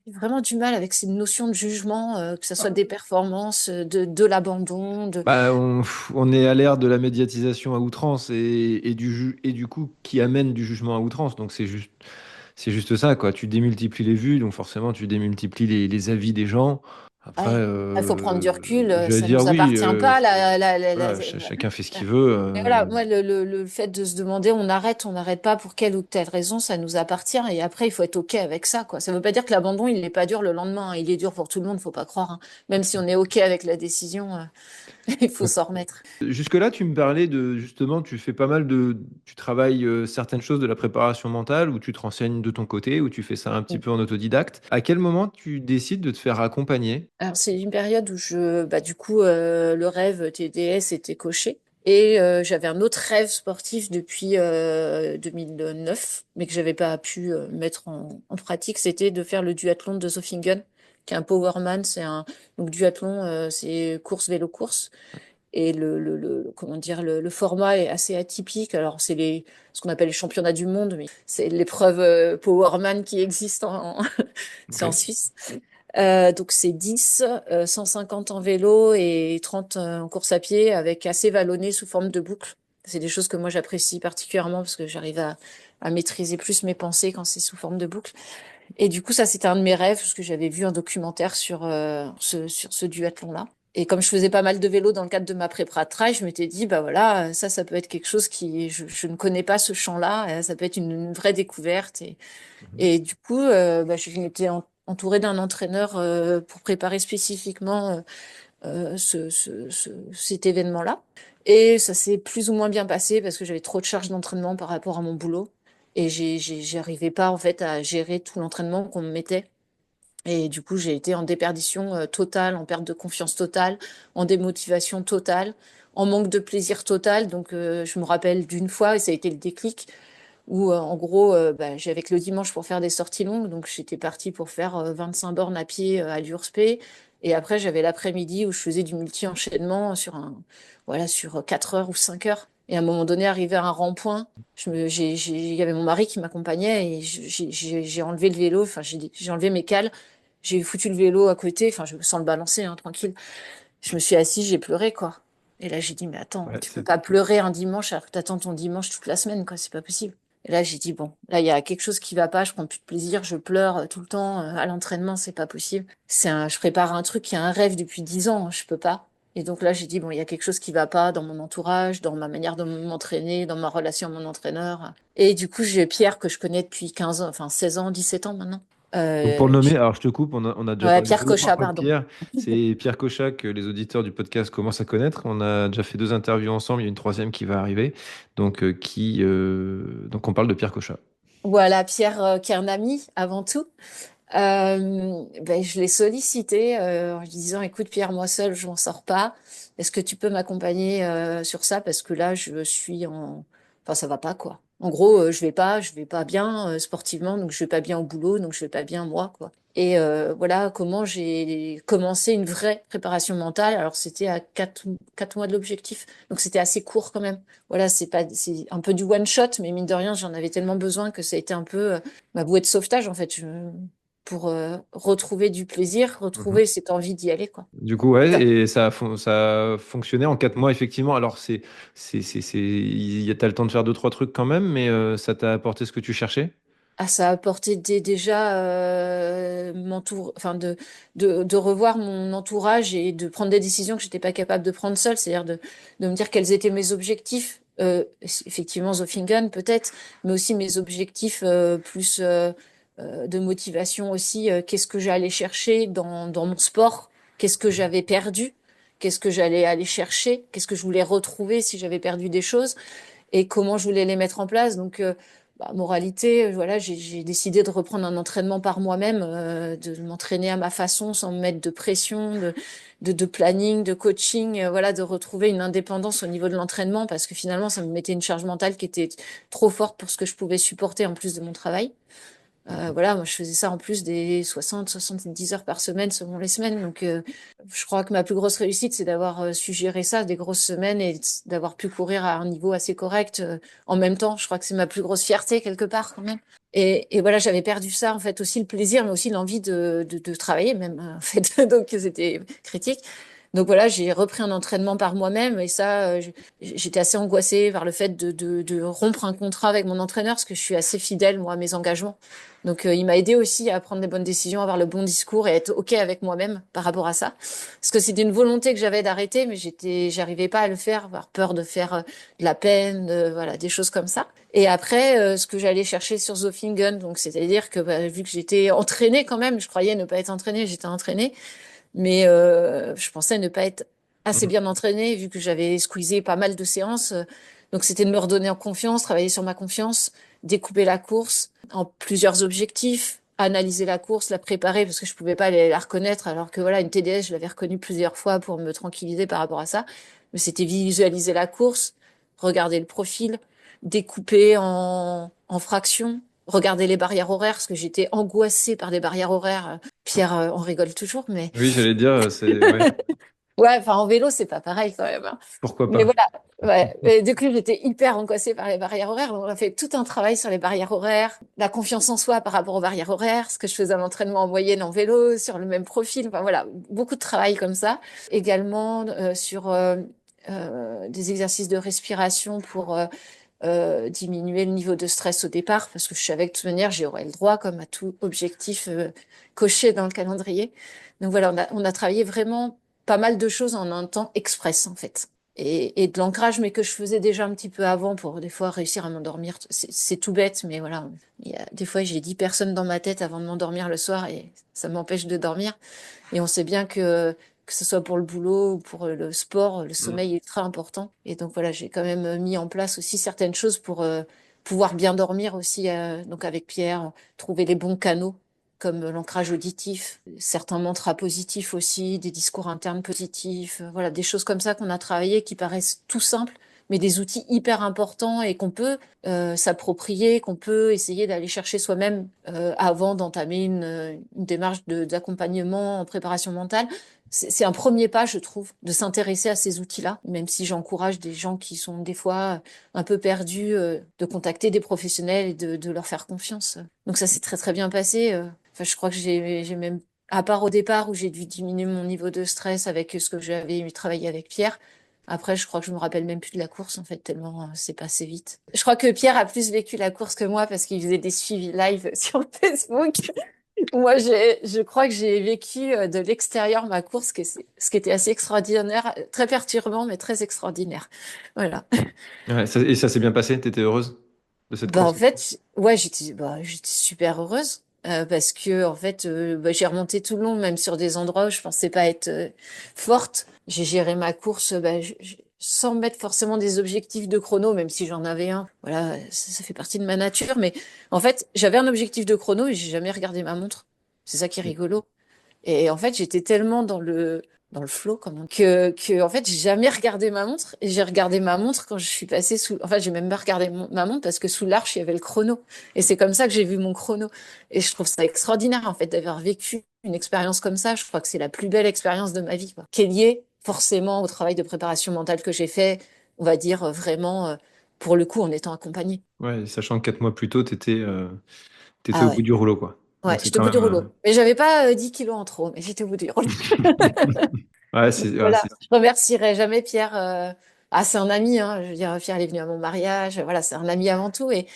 J'ai vraiment du mal avec ces notions de jugement, que ce soit des performances, de l'abandon, de Bah, on est à l'ère de la médiatisation à outrance et du coup qui amène du jugement à outrance. Donc c'est juste ça, quoi. Tu démultiplies les vues, donc forcément tu démultiplies les avis des gens. Après, ouais. Il faut prendre du recul, je vais ça dire nous oui, appartient pas. voilà, chacun fait ce qu'il veut. Et voilà, moi, le fait de se demander on n'arrête pas pour quelle ou telle raison, ça nous appartient. Et après, il faut être OK avec ça, quoi. Ça veut pas dire que l'abandon, il n'est pas dur le lendemain, hein. Il est dur pour tout le monde, faut pas croire, hein. Même si on est OK avec la décision, il faut s'en remettre. Jusque-là, tu me parlais de, justement, tu fais pas mal tu travailles certaines choses de la préparation mentale, ou tu te renseignes de ton côté, ou tu fais ça un petit peu en autodidacte. À quel moment tu décides de te faire accompagner? Alors, c'est une période où bah, du coup, le rêve TDS était coché. Et j'avais un autre rêve sportif depuis 2009, mais que j'avais pas pu mettre en pratique, c'était de faire le duathlon de Zofingen, qui est un powerman. Donc duathlon, c'est course vélo course, et comment dire, le format est assez atypique. Alors c'est ce qu'on appelle les championnats du monde, mais c'est l'épreuve powerman qui existe c'est en Ok. Suisse. Donc c'est 10, 150 en vélo et 30 en course à pied avec assez vallonné sous forme de boucle. C'est des choses que moi j'apprécie particulièrement parce que j'arrive à maîtriser plus mes pensées quand c'est sous forme de boucle. Et du coup, ça c'était un de mes rêves parce que j'avais vu un documentaire sur ce duathlon-là. Et comme je faisais pas mal de vélo dans le cadre de ma prépa de trail, je m'étais dit, bah voilà, ça peut être quelque chose je ne connais pas ce champ-là, ça peut être une vraie découverte. Mhm. Et du coup, bah, je m'étais entourée d'un entraîneur pour préparer spécifiquement cet événement-là. Et ça s'est plus ou moins bien passé parce que j'avais trop de charges d'entraînement par rapport à mon boulot. Et j'arrivais pas en fait à gérer tout l'entraînement qu'on me mettait. Et du coup, j'ai été en déperdition totale, en perte de confiance totale, en démotivation totale, en manque de plaisir total. Donc, je me rappelle d'une fois, et ça a été le déclic, où en gros, bah, j'avais que le dimanche pour faire des sorties longues, donc j'étais partie pour faire 25 bornes à pied à l'URSP. Et après, j'avais l'après-midi où je faisais du multi-enchaînement voilà, sur 4 heures ou 5 heures. Et à un moment donné, arrivé à un rond-point, il y avait mon mari qui m'accompagnait et j'ai enlevé le vélo, enfin, j'ai enlevé mes cales, j'ai foutu le vélo à côté, enfin, sans le balancer, hein, tranquille. Je me suis assise, j'ai pleuré, quoi. Et là, j'ai dit, mais attends, Ouais, tu peux pas pleurer un dimanche alors que t'attends ton dimanche toute la semaine, quoi, c'est pas possible. Et là, j'ai dit, bon, là, il y a quelque chose qui va pas, je prends plus de plaisir, je pleure tout le temps, à l'entraînement, c'est pas possible. Je prépare un truc qui a un rêve depuis 10 ans, hein, je peux pas. Et donc là, j'ai dit, bon, il y a quelque chose qui va pas dans mon entourage, dans ma manière de m'entraîner, dans ma relation à mon entraîneur. Et du coup, j'ai Pierre que je connais depuis 15 ans, enfin 16 ans, 17 ans maintenant. donc pour le Euh, nommer, je- alors je te coupe, on a déjà ouais, parlé Pierre deux ou trois Cochat, fois de pardon. Pierre. C'est Pierre Cochat que les auditeurs du podcast commencent à connaître. On a déjà fait deux interviews ensemble, il y a une troisième qui va arriver. Donc on parle de Pierre Cochat. Voilà, Pierre, qui est un ami avant tout. Ben, je l'ai sollicité en lui disant, écoute Pierre, moi seule, je m'en sors pas. Est-ce que tu peux m'accompagner sur ça? Parce que là, je suis enfin, ça va pas, quoi. En gros, je vais pas bien sportivement, donc je vais pas bien au boulot, donc je vais pas bien moi, quoi. Et voilà comment j'ai commencé une vraie préparation mentale. Alors c'était à 4 mois de l'objectif, donc c'était assez court quand même. Voilà, c'est un peu du one shot, mais mine de rien, j'en avais tellement besoin que ça a été un peu ma bouée de sauvetage en fait, pour retrouver du plaisir, Mhm. retrouver cette envie d'y aller quoi. Du coup, ouais, et ça a fonctionné en 4 mois, effectivement. Alors, t'as le temps de faire deux, trois trucs quand même, mais ça t'a apporté ce que tu cherchais? Ah, ça a apporté déjà enfin de revoir mon entourage et de prendre des décisions que j'étais pas capable de prendre seule, c'est-à-dire de me dire quels étaient mes objectifs, effectivement Zofingen peut-être, mais aussi mes objectifs plus de motivation aussi, qu'est-ce que j'allais chercher dans mon sport, qu'est-ce que j'avais perdu, qu'est-ce que j'allais aller chercher, qu'est-ce que je voulais retrouver si j'avais perdu des choses et comment je voulais les mettre en place. Donc, moralité, voilà, j'ai décidé de reprendre un entraînement par moi-même, de m'entraîner à ma façon, sans me mettre de pression, de planning, de coaching, voilà, de retrouver une indépendance au niveau de l'entraînement, parce que finalement, ça me mettait une charge mentale qui était trop forte pour ce que je pouvais supporter en plus de mon travail. Voilà, moi je faisais ça en plus des 60-70 heures par semaine selon les semaines. Donc je crois que ma plus grosse réussite, c'est d'avoir su gérer ça, des grosses semaines et d'avoir pu courir à un niveau assez correct en même temps. Je crois que c'est ma plus grosse fierté quelque part quand même. Et voilà, j'avais perdu ça en fait, aussi le plaisir, mais aussi l'envie de travailler même en fait. Donc c'était critique. Donc voilà, j'ai repris un entraînement par moi-même et ça, j'étais assez angoissée par le fait de rompre un contrat avec mon entraîneur parce que je suis assez fidèle moi à mes engagements. Donc, il m'a aidé aussi à prendre les bonnes décisions, à avoir le bon discours et être OK avec moi-même par rapport à ça. Parce que c'était une volonté que j'avais d'arrêter, mais j'arrivais pas à le faire, avoir peur de faire de la peine, voilà, des choses comme ça. Et après, ce que j'allais chercher sur Zofingen, donc c'est-à-dire que bah, vu que j'étais entraînée quand même, je croyais ne pas être entraînée, j'étais entraînée, mais je pensais ne pas être assez Mhm. bien entraînée vu que j'avais squeezé pas mal de séances. Donc c'était de me redonner en confiance, travailler sur ma confiance, découper la course en plusieurs objectifs, analyser la course, la préparer parce que je pouvais pas la reconnaître alors que voilà une TDS je l'avais reconnue plusieurs fois pour me tranquilliser par rapport à ça. Mais c'était visualiser la course, regarder le profil, découper en fractions, regarder les barrières horaires parce que j'étais angoissée par des barrières horaires. Pierre, on rigole toujours, mais Oui, j'allais dire, ouais, ouais, enfin en vélo, c'est pas pareil quand même, hein. pourquoi Mais pas. voilà, ouais. Et du coup, j'étais hyper angoissée par les barrières horaires. Donc, on a fait tout un travail sur les barrières horaires, la confiance en soi par rapport aux barrières horaires, ce que je faisais un entraînement en moyenne en vélo, sur le même profil. Enfin voilà, beaucoup de travail comme ça. Également sur des exercices de respiration pour diminuer le niveau de stress au départ, parce que je savais que de toute manière, j'aurais le droit, comme à tout objectif coché dans le calendrier. Donc voilà, on a travaillé vraiment pas mal de choses en un temps express, en fait. Et de l'ancrage, mais que je faisais déjà un petit peu avant pour des fois réussir à m'endormir. C'est tout bête, mais voilà. Des fois, j'ai 10 personnes dans ma tête avant de m'endormir le soir et ça m'empêche de dormir. Et on sait bien que ce soit pour le boulot ou pour le sport, le Mhm. sommeil est très important. Et donc voilà, j'ai quand même mis en place aussi certaines choses pour pouvoir bien dormir aussi. Donc avec Pierre, trouver les bons canaux comme l'ancrage auditif, certains mantras positifs aussi, des discours internes positifs, voilà, des choses comme ça qu'on a travaillé qui paraissent tout simples, mais des outils hyper importants et qu'on peut s'approprier, qu'on peut essayer d'aller chercher soi-même avant d'entamer une démarche d'accompagnement en préparation mentale. C'est un premier pas, je trouve, de s'intéresser à ces outils-là, même si j'encourage des gens qui sont des fois un peu perdus, de contacter des professionnels et de leur faire confiance. Donc ça s'est très très bien passé. Enfin, je crois que j'ai même, à part au départ où j'ai dû diminuer mon niveau de stress avec ce que j'avais travaillé avec Pierre, après, je crois que je me rappelle même plus de la course, en fait, tellement c'est passé vite. Je crois que Pierre a plus vécu la course que moi parce qu'il faisait des suivis live sur Facebook. Moi, je crois que j'ai vécu de l'extérieur ma course, ce qui était assez extraordinaire, très perturbant, mais très extraordinaire. Voilà. Ouais, et ça s'est bien passé? T'étais heureuse de cette Bah, en course? fait, ouais, j'étais super heureuse parce que, en fait, bah, j'ai remonté tout le long, même sur des endroits où je pensais pas être forte. J'ai géré ma course bah, sans mettre forcément des objectifs de chrono, même si j'en avais un. Voilà, ça fait partie de ma nature. Mais en fait, j'avais un objectif de chrono et j'ai jamais regardé ma montre. C'est ça qui est rigolo. Et en fait, j'étais tellement dans dans le flow, en fait, j'ai jamais regardé ma montre et j'ai regardé ma montre quand je suis passée sous, enfin, j'ai même pas regardé ma montre parce que sous l'arche, il y avait le chrono. Et c'est comme ça que j'ai vu mon chrono. Et je trouve ça extraordinaire, en fait, d'avoir vécu une expérience comme ça. Je crois que c'est la plus belle expérience de ma vie, quoi. Qui est liée forcément au travail de préparation mentale que j'ai fait, on va dire vraiment, pour le coup, en étant accompagnée. Ouais, sachant que 4 mois plus tôt, t'étais Ah au bout ouais. du rouleau, quoi. Ouais, Donc c'est j'étais au quand bout du même. rouleau. Mais j'avais pas 10 kilos en trop, mais j'étais au bout du rouleau. Ouais, Donc c'est, ouais, voilà, je remercierai jamais Pierre. Ah, c'est un ami, hein. Je veux dire, Pierre il est venu à mon mariage. Voilà, c'est un ami avant tout. Et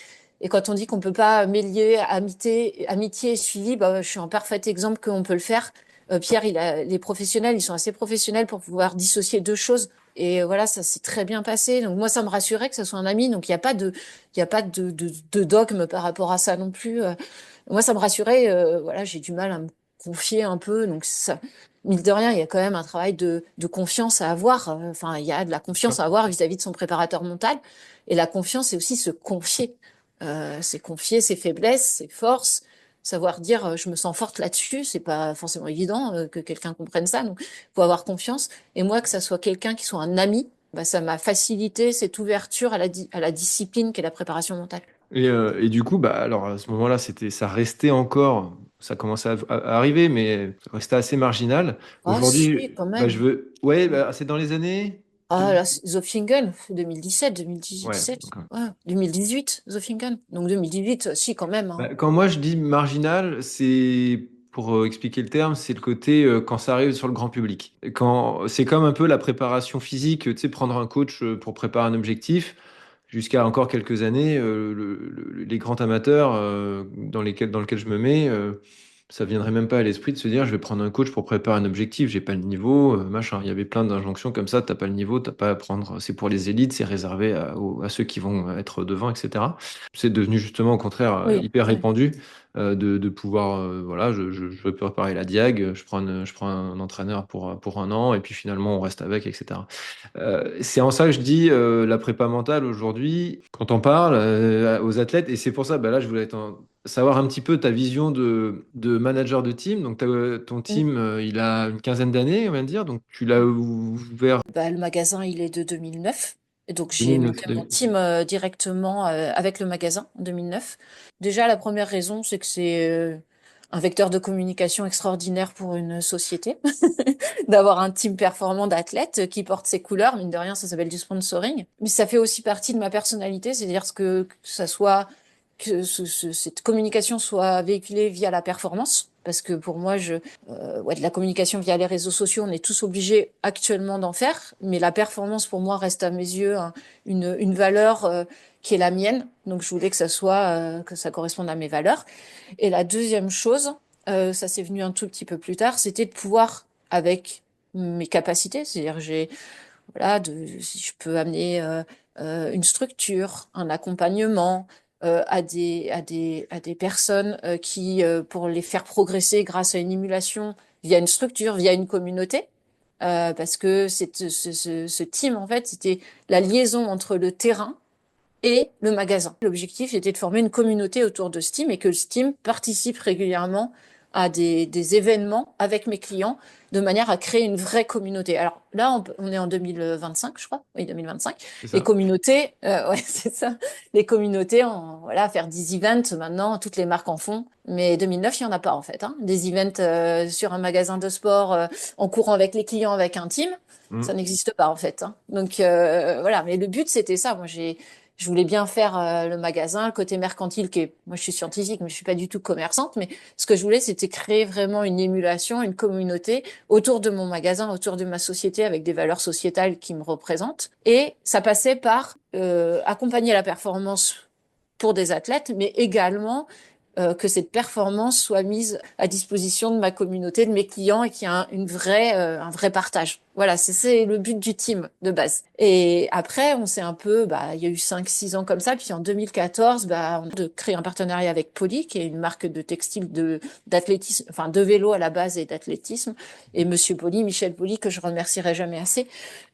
quand on dit qu'on peut pas mêler amitié et suivi, bah, je suis un parfait exemple qu'on peut le faire. Pierre, les professionnels, ils sont assez professionnels pour pouvoir dissocier deux choses. Et voilà, ça s'est très bien passé. Donc moi, ça me rassurait que ce soit un ami. Donc il y a pas de dogme par rapport à ça non plus. Moi, ça me rassurait. Voilà, j'ai du mal à me confier un peu. Donc ça, mine de rien, il y a quand même un travail de confiance à avoir. Enfin, il y a de la confiance sûr. à avoir vis-à-vis de son préparateur mental. Et la confiance, c'est aussi se confier. C'est confier ses faiblesses, ses forces, savoir dire je me sens forte là-dessus. C'est pas forcément évident que quelqu'un comprenne ça. Donc, faut avoir confiance. Et moi, que ça soit quelqu'un qui soit un ami, bah, ça m'a facilité cette ouverture à la discipline qu'est la préparation mentale. Et du coup, bah, alors à ce moment-là, ça restait encore, ça commençait à arriver, mais ça restait assez marginal. Ah si, Aujourd'hui, quand bah, même. ouais, bah, c'est dans les années Ah 2000. là, Zofingen, 2017, Ouais. 2017, ouais, 2018, Zofingen. Donc 2018, si, quand même, hein. Bah, quand moi je dis marginal, c'est pour expliquer le terme, c'est le côté quand ça arrive sur le grand public. Quand c'est comme un peu la préparation physique, tu sais, prendre un coach pour préparer un objectif. Jusqu'à encore quelques années, les grands amateurs dans lesquels je me mets, ça viendrait même pas à l'esprit de se dire je vais prendre un coach pour préparer un objectif, j'ai pas le niveau, machin. Il y avait plein d'injonctions comme ça, t'as pas le niveau, t'as pas à prendre, c'est pour les élites, c'est réservé à ceux qui vont être devant, etc. C'est devenu justement au contraire Oui, hyper ouais. répandu de pouvoir, voilà, je veux préparer la diag, je prends un entraîneur pour un an et puis finalement on reste avec, etc. C'est en ça que je dis la prépa mentale aujourd'hui, quand on parle aux athlètes, et c'est pour ça, bah là, je voulais savoir un petit peu ta vision de manager de team. Donc, ton Mm. team, il a une quinzaine d'années, on va dire. Donc, tu l'as ouvert Bah, le magasin, il est de 2009. Et donc, j'ai 2009. monté mon team directement avec le magasin en 2009. Déjà, la première raison, c'est que c'est un vecteur de communication extraordinaire pour une société, d'avoir un team performant d'athlètes qui porte ses couleurs. Mine de rien, ça s'appelle du sponsoring. Mais ça fait aussi partie de ma personnalité, c'est-à-dire que ça soit cette communication soit véhiculée via la performance. Parce que pour moi, ouais, de la communication via les réseaux sociaux, on est tous obligés actuellement d'en faire. Mais la performance, pour moi, reste à mes yeux une valeur qui est la mienne. Donc, je voulais que que ça corresponde à mes valeurs. Et la deuxième chose, ça s'est venu un tout petit peu plus tard, c'était de pouvoir, avec mes capacités, c'est-à-dire voilà, si je peux amener une structure, un accompagnement à des personnes pour les faire progresser grâce à une émulation via une structure, via une communauté. Parce que ce team, en fait, c'était la liaison entre le terrain et le magasin. L'objectif était de former une communauté autour de Steam et que Steam participe régulièrement à des événements avec mes clients de manière à créer une vraie communauté. Alors là, on est en 2025, je crois. Oui, 2025. C'est Les ça. communautés, ouais, c'est ça. Les communautés, voilà, faire des events maintenant, toutes les marques en font. Mais 2009, il n'y en a pas en fait, hein. Des events sur un magasin de sport en courant avec les clients avec un team, ça Mm. n'existe pas en fait, hein. Donc voilà, mais le but c'était ça. Je voulais bien faire le magasin, le côté mercantile qui est, moi je suis scientifique, mais je suis pas du tout commerçante, mais ce que je voulais, c'était créer vraiment une émulation, une communauté autour de mon magasin, autour de ma société, avec des valeurs sociétales qui me représentent. Et ça passait par accompagner la performance pour des athlètes, mais également que cette performance soit mise à disposition de ma communauté, de mes clients et qu'il y ait un vrai partage. Voilà, c'est le but du team de base. Et après, on s'est un peu, bah, il y a eu 5 6 ans comme ça. Puis en 2014, bah, on a de créer un partenariat avec Poly, qui est une marque de textile d'athlétisme, enfin, de vélo à la base et d'athlétisme. Et Monsieur Poly, Michel Poly, que je remercierai jamais assez,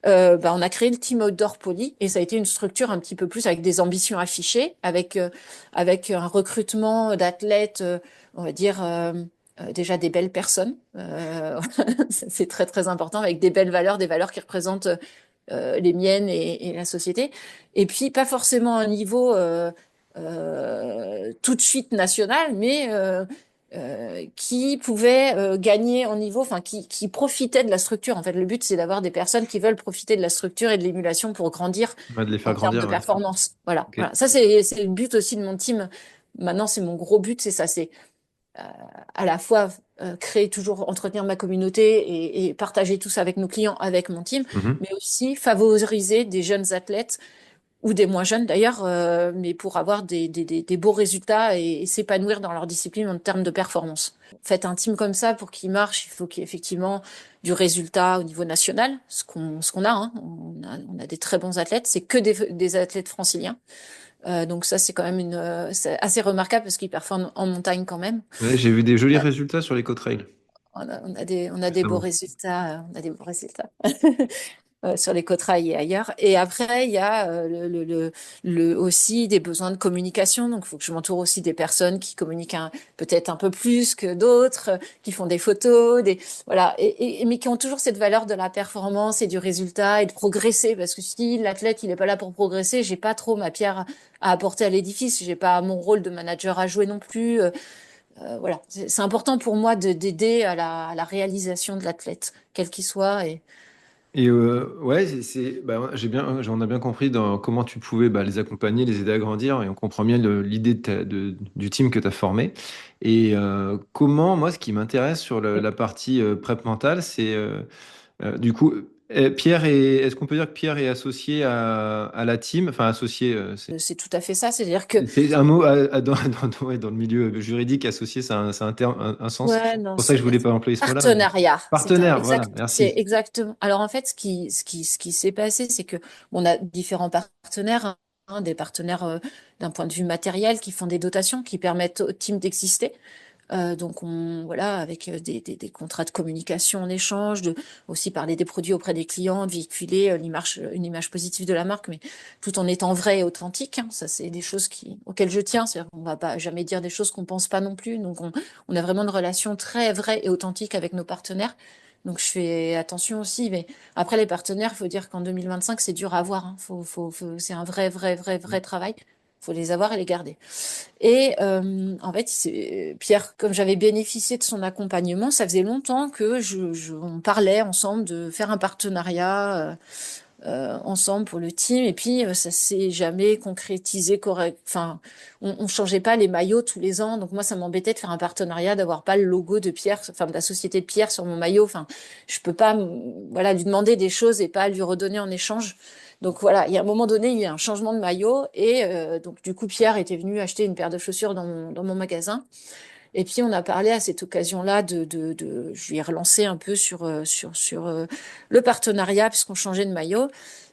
bah, on a créé le team Outdoor Poly et ça a été une structure un petit peu plus avec des ambitions affichées, avec un recrutement d'athlètes, on va dire, déjà des belles personnes, c'est très très important, avec des belles valeurs, des valeurs qui représentent les miennes et la société. Et puis pas forcément un niveau tout de suite national, mais qui pouvait gagner en niveau, enfin qui profitait de la structure. En fait, le but, c'est d'avoir des personnes qui veulent profiter de la structure et de l'émulation pour grandir Ouais, de les faire en termes de grandir, ouais. performance. Voilà, Ok. voilà. Ça, c'est le but aussi de mon team. Maintenant, c'est mon gros but, c'est ça, c'est euh, à la fois créer toujours, entretenir ma communauté et partager tout ça avec nos clients, avec mon team, Mhm. mais aussi favoriser des jeunes athlètes ou des moins jeunes d'ailleurs, mais pour avoir des beaux résultats et s'épanouir dans leur discipline en termes de performance. Faites un team comme ça, pour qu'il marche, il faut qu'il y ait effectivement du résultat au niveau national, ce qu'on a, hein. On a des très bons athlètes, c'est que des athlètes franciliens. Donc ça, c'est quand même c'est assez remarquable parce qu'ils performent en montagne quand même. Ouais, j'ai vu des jolis résultats sur les côte-rails On a des beaux récemment. résultats, on a des beaux résultats sur les côtes-rails et ailleurs. Et après, il y a aussi des besoins de communication. Donc, il faut que je m'entoure aussi des personnes qui communiquent peut-être un peu plus que d'autres, qui font des photos, voilà, mais qui ont toujours cette valeur de la performance et du résultat et de progresser. Parce que si l'athlète, il n'est pas là pour progresser, j'ai pas trop ma pierre à apporter à l'édifice. J'ai pas mon rôle de manager à jouer non plus. Voilà, c'est important pour moi d'aider à la réalisation de l'athlète, quel qu'il soit. Et ouais, bah, j'en ai bien compris dans comment tu pouvais bah, les accompagner, les aider à grandir, et on comprend bien l'idée du team que tu as formé. Et comment, moi, ce qui m'intéresse sur la partie prep mentale, c'est du coup, Pierre est-ce qu'on peut dire que Pierre est associé à la team, enfin associé, C'est tout à fait ça. C'est-à-dire que, c'est un mot ouais, dans le milieu juridique, associé, c'est un terme, un sens. ouais, C'est non, pour ça que je c'est voulais pas employer ce mot-là, mais partenariat. partenaire, voilà, C'est merci. exactement. Alors, en fait, ce qui s'est passé, c'est que on a différents partenaires, hein, des partenaires d'un point de vue matériel qui font des dotations qui permettent au team d'exister. Donc voilà, avec des contrats de communication en échange, aussi parler des produits auprès des clients, de véhiculer une image positive de la marque, mais tout en étant vrai et authentique, hein. Ça, c'est des choses auxquelles je tiens. C'est-à-dire qu'on va pas jamais dire des choses qu'on pense pas non plus. Donc on a vraiment une relation très vraie et authentique avec nos partenaires. Donc je fais attention aussi. Mais après, les partenaires, il faut dire qu'en 2025, c'est dur à avoir, hein. C'est un vrai, vrai, vrai, vrai travail. Il faut les avoir et les garder. Et en fait, Pierre, comme j'avais bénéficié de son accompagnement, ça faisait longtemps que on parlait ensemble de faire un partenariat ensemble pour le team. Et puis, ça s'est jamais concrétisé correct. Enfin, on changeait pas les maillots tous les ans. Donc moi, ça m'embêtait de faire un partenariat, d'avoir pas le logo de Pierre, enfin de la société de Pierre sur mon maillot. Enfin, je peux pas, voilà, lui demander des choses et pas lui redonner en échange. Donc voilà, il y a un moment donné, il y a un changement de maillot et donc du coup Pierre était venu acheter une paire de chaussures dans mon magasin. Et puis on a parlé à cette occasion-là je lui ai relancé un peu sur le partenariat puisqu'on changeait de maillot.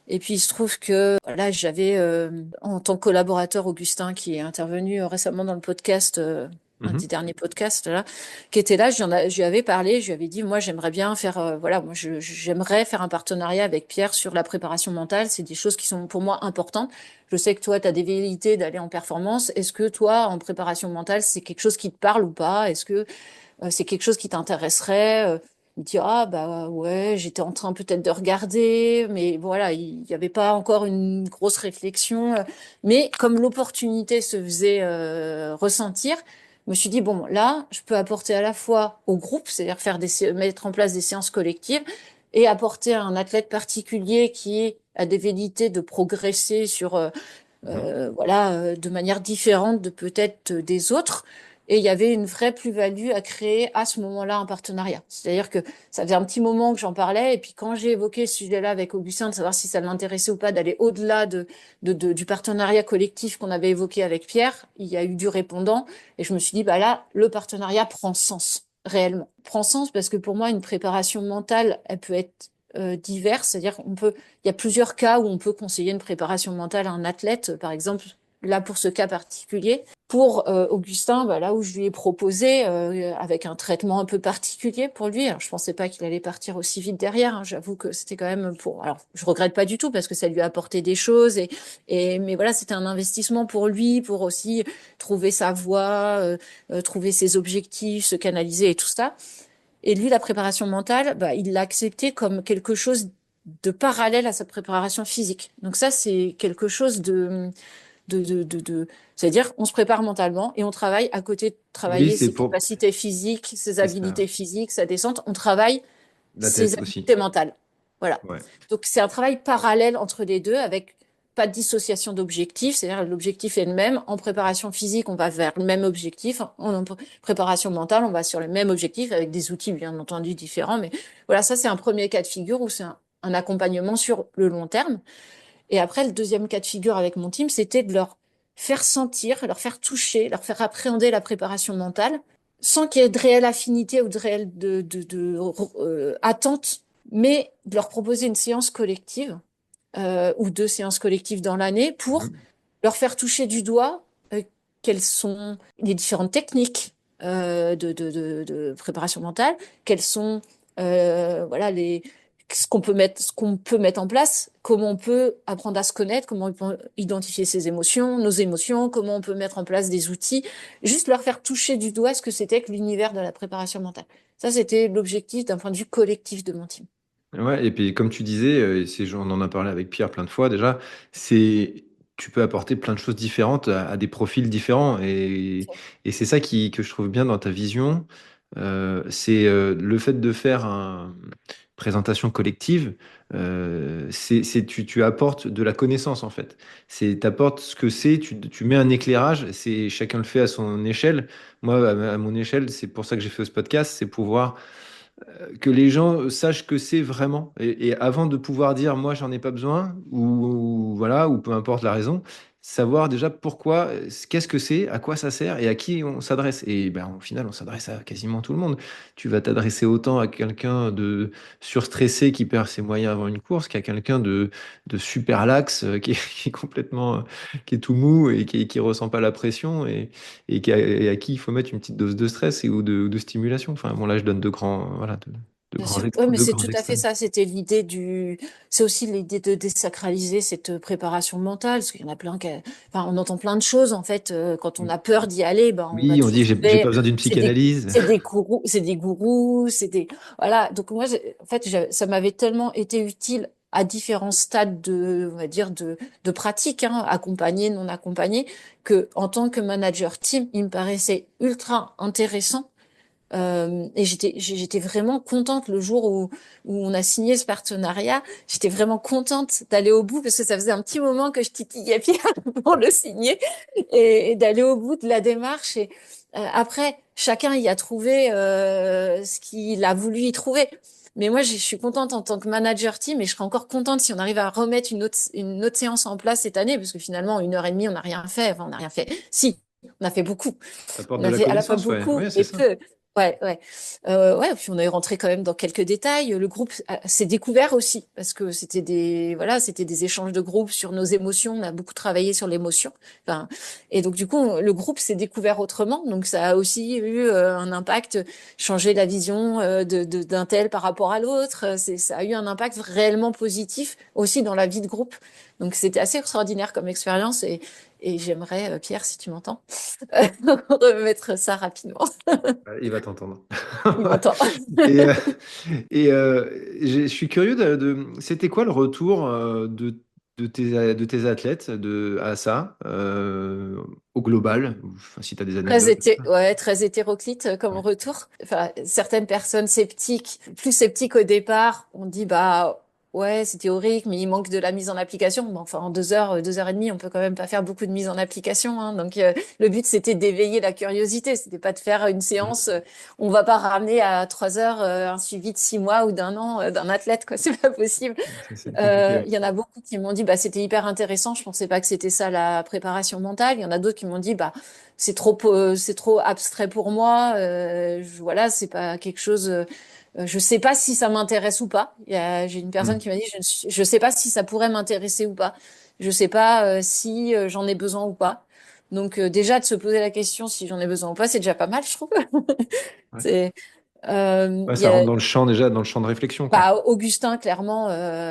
Et puis il se trouve que là j'avais en tant que collaborateur Augustin qui est intervenu récemment dans le podcast, un des Mhm. derniers podcasts là, qui était là. Je lui avais parlé, je lui avais dit moi j'aimerais bien faire, voilà, moi j'aimerais faire un partenariat avec Pierre sur la préparation mentale. C'est des choses qui sont pour moi importantes. Je sais que toi, tu as des velléités d'aller en performance. Est-ce que toi, en préparation mentale, c'est quelque chose qui te parle ou pas? Est-ce que c'est quelque chose qui t'intéresserait? Il me dit, ah bah ouais, j'étais en train peut-être de regarder, mais voilà, il n'y avait pas encore une grosse réflexion. Mais comme l'opportunité se faisait ressentir, je me suis dit, bon, là, je peux apporter à la fois au groupe, c'est-à-dire mettre en place des séances collectives, et apporter à un athlète particulier qui a des velléités de progresser Mhm. voilà, de manière différente de peut-être des autres. Et il y avait une vraie plus-value à créer à ce moment-là un partenariat. C'est-à-dire que ça faisait un petit moment que j'en parlais, et puis quand j'ai évoqué ce sujet-là avec Augustin, de savoir si ça l'intéressait ou pas d'aller au-delà du partenariat collectif qu'on avait évoqué avec Pierre, il y a eu du répondant, et je me suis dit, bah là, le partenariat prend sens, réellement. Prend sens parce que pour moi, une préparation mentale, elle peut être diverse, c'est-à-dire il y a plusieurs cas où on peut conseiller une préparation mentale à un athlète. Par exemple, là pour ce cas particulier. Pour Augustin, bah, là où je lui ai proposé, avec un traitement un peu particulier pour lui, alors je pensais pas qu'il allait partir aussi vite derrière, hein, j'avoue que c'était quand même pour... Alors, je regrette pas du tout parce que ça lui a apporté des choses, mais voilà, c'était un investissement pour lui, pour aussi trouver sa voie, trouver ses objectifs, se canaliser et tout ça. Et lui, la préparation mentale, bah, il l'a accepté comme quelque chose de parallèle à sa préparation physique. Donc ça, c'est quelque chose de... C'est-à-dire, on se prépare mentalement et on travaille à côté de Oui, travailler c'est ses pour. capacités physiques, ses C'est ça. habilités physiques, sa descente. On travaille La ses tête aussi. habiletés mentales. Voilà. Ouais. Donc, c'est un travail parallèle entre les deux avec pas de dissociation d'objectifs, c'est-à-dire l'objectif est le même. En préparation physique, on va vers le même objectif. En préparation mentale, on va sur le même objectif avec des outils bien entendu différents. Mais voilà, ça c'est un premier cas de figure où c'est un accompagnement sur le long terme. Et après, le deuxième cas de figure avec mon team, c'était de leur faire sentir, leur faire toucher, leur faire appréhender la préparation mentale, sans qu'il y ait de réelle affinité ou de réelle attente, mais de leur proposer une séance collective ou deux séances collectives dans l'année pour Mhm. leur faire toucher du doigt quelles sont les différentes techniques de préparation mentale, quelles sont voilà ce qu'on peut mettre en place, comment on peut apprendre à se connaître, comment on peut identifier ses émotions, nos émotions, comment on peut mettre en place des outils, juste leur faire toucher du doigt ce que c'était que l'univers de la préparation mentale. Ça, c'était l'objectif d'un point de vue collectif de mon team. Ouais, et puis comme tu disais, on en a parlé avec Pierre plein de fois déjà, c'est tu peux apporter plein de choses différentes à des profils différents. Et c'est ça que je trouve bien dans ta vision. C'est le fait de faire une présentation collective, tu apportes de la connaissance en fait. Tu apportes ce que c'est, tu mets un éclairage, chacun le fait à son échelle. Moi, à mon échelle, c'est pour ça que j'ai fait ce podcast, c'est pouvoir que les gens sachent que c'est vraiment. Et avant de pouvoir dire, moi, j'en ai pas besoin, voilà, ou peu importe la raison, savoir déjà pourquoi, qu'est-ce que c'est, à quoi ça sert et à qui on s'adresse. Et ben, au final, on s'adresse à quasiment tout le monde. Tu vas t'adresser autant à quelqu'un de surstressé qui perd ses moyens avant une course qu'à quelqu'un de super lax qui est complètement, qui est tout mou et qui ressent pas la pression et à qui il faut mettre une petite dose de stress ou de stimulation. Enfin, bon, là, je donne voilà, Bien sûr. Oui, mais de c'est grands tout à fait extrêmes. ça. C'est aussi l'idée de désacraliser cette préparation mentale, parce qu'il y en a plein enfin, on entend plein de choses, en fait, quand on a peur d'y aller, ben, on va Oui, on toujours dit, j'ai trouver, pas besoin d'une psychanalyse. c'est des gourous, voilà. Donc, moi, en fait, ça m'avait tellement été utile à différents stades on va dire, de pratique, hein, accompagné, non accompagné, que, en tant que manager team, il me paraissait ultra intéressant et j'étais vraiment contente le jour où on a signé ce partenariat. J'étais vraiment contente d'aller au bout parce que ça faisait un petit moment que je titillais Pierre pour le signer et d'aller au bout de la démarche. Et après, chacun y a trouvé ce qu'il a voulu y trouver. Mais moi, je suis contente en tant que manager team et je serais encore contente si on arrive à remettre une autre séance en place cette année parce que finalement, 1 heure et demie, on n'a rien fait. Enfin, on n'a rien fait. Si, on a fait beaucoup. Ça apporte On de a la fait à la fois connaissance, ouais. beaucoup Ouais, c'est et ça. peu. Ouais, ouais. Ouais, puis on est rentré quand même dans quelques détails. Le groupe s'est découvert aussi parce que voilà, c'était des échanges de groupe sur nos émotions. On a beaucoup travaillé sur l'émotion. Enfin, et donc du coup, le groupe s'est découvert autrement. Donc ça a aussi eu un impact, changer la vision d'un tel par rapport à l'autre. Ça a eu un impact réellement positif aussi dans la vie de groupe. Donc c'était assez extraordinaire comme expérience et j'aimerais, Pierre, si tu m'entends, remettre ça rapidement. Il va t'entendre. Il m'entend. Et, je suis curieux c'était quoi le retour de tes athlètes à ça, au global, enfin, si tu as des anecdotes. Ouais, très hétéroclite comme Ouais. retour. Enfin, certaines personnes sceptiques, plus sceptiques au départ, on dit bah ouais, c'est théorique, mais il manque de la mise en application. Bon, enfin, en 2 heures, 2 heures et demie, on peut quand même pas faire beaucoup de mise en application, hein. Donc le but c'était d'éveiller la curiosité, c'était pas de faire une séance. On va pas ramener à 3 heures un suivi de 6 mois ou d'un an d'un athlète, quoi. C'est pas possible. Ça, c'est compliqué. Il y en a beaucoup qui m'ont dit bah c'était hyper intéressant, je pensais pas que c'était ça la préparation mentale. Il y en a d'autres qui m'ont dit bah c'est trop abstrait pour moi. Voilà, c'est pas quelque chose. Je sais pas si ça m'intéresse ou pas. J'ai une personne Hmm. qui m'a dit je sais pas si ça pourrait m'intéresser ou pas. Je sais pas si j'en ai besoin ou pas. Donc déjà de se poser la question si j'en ai besoin ou pas, c'est déjà pas mal, je trouve. Ouais. C'est, Ouais, il y ça rentre a, dans le champ déjà, dans le champ de réflexion, quoi. bah, Augustin, clairement,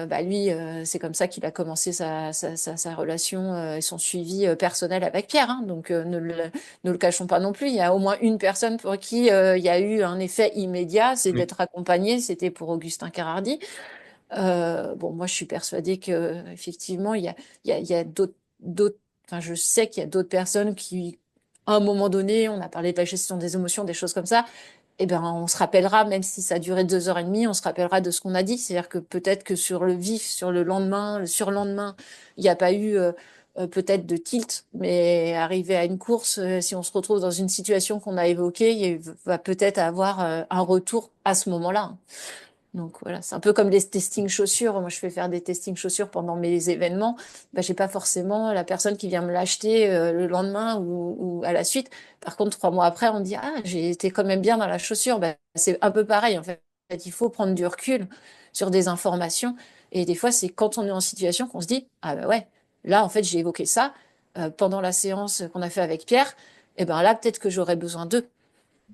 bah, lui, c'est comme ça qu'il a commencé sa relation et son suivi personnel avec Pierre. Hein. Donc, ne le cachons pas non plus. Il y a au moins une personne pour qui il y a eu un effet immédiat, c'est Oui. d'être accompagné. C'était pour Augustin Carrardi. Bon, moi, je suis persuadée que effectivement, il y a enfin, je sais qu'il y a d'autres personnes qui, à un moment donné, on a parlé de la gestion des émotions, des choses comme ça eh ben, on se rappellera, même si ça a duré 2 heures et demie, on se rappellera de ce qu'on a dit. C'est-à-dire que peut-être que sur le vif, sur le lendemain, le surlendemain, il n'y a pas eu peut-être de tilt, mais arrivé à une course, si on se retrouve dans une situation qu'on a évoquée, il va peut-être avoir un retour à ce moment-là. Donc voilà, c'est un peu comme les testings chaussures. Moi, je fais faire des testings chaussures pendant mes événements. Ben, j'ai pas forcément la personne qui vient me l'acheter le lendemain ou à la suite. Par contre, 3 mois après, on dit, ah, j'ai été quand même bien dans la chaussure. Ben, c'est un peu pareil, en fait. Il faut prendre du recul sur des informations. Et des fois, c'est quand on est en situation qu'on se dit, ah ben ouais, là, en fait, j'ai évoqué ça pendant la séance qu'on a fait avec Pierre. Et ben là, peut-être que j'aurais besoin d'eux.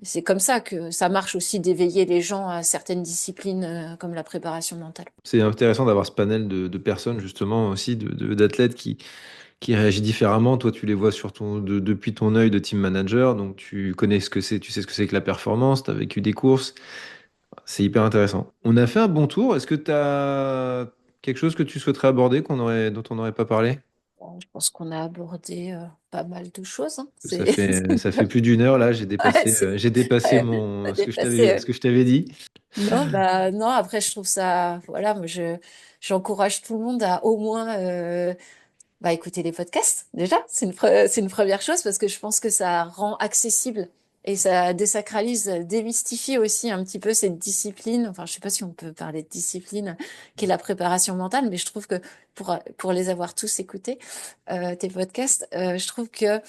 C'est comme ça que ça marche aussi d'éveiller les gens à certaines disciplines comme la préparation mentale. C'est intéressant d'avoir ce panel de personnes, justement, aussi, d'athlètes qui réagissent différemment. Toi, tu les vois depuis ton œil de team manager, donc tu connais ce que c'est, tu sais ce que c'est que la performance, tu as vécu des courses. C'est hyper intéressant. On a fait un bon tour. Est-ce que tu as quelque chose que tu souhaiterais aborder dont on n'aurait pas parlé? Bon, je pense qu'on a abordé pas mal de choses. Hein. Ça fait plus d'une heure là. Ouais, c'est J'ai dépassé pas ce dépassé. que je t'avais dit. Non, bah non. Après, je trouve ça, voilà, moi j'encourage tout le monde à au moins bah, écouter les podcasts, déjà, c'est une première chose parce que je pense que ça rend accessible et ça désacralise, démystifie aussi un petit peu cette discipline. Enfin, je sais pas si on peut parler de discipline qui est la préparation mentale, mais je trouve que pour les avoir tous écoutés, tes podcasts, je trouve que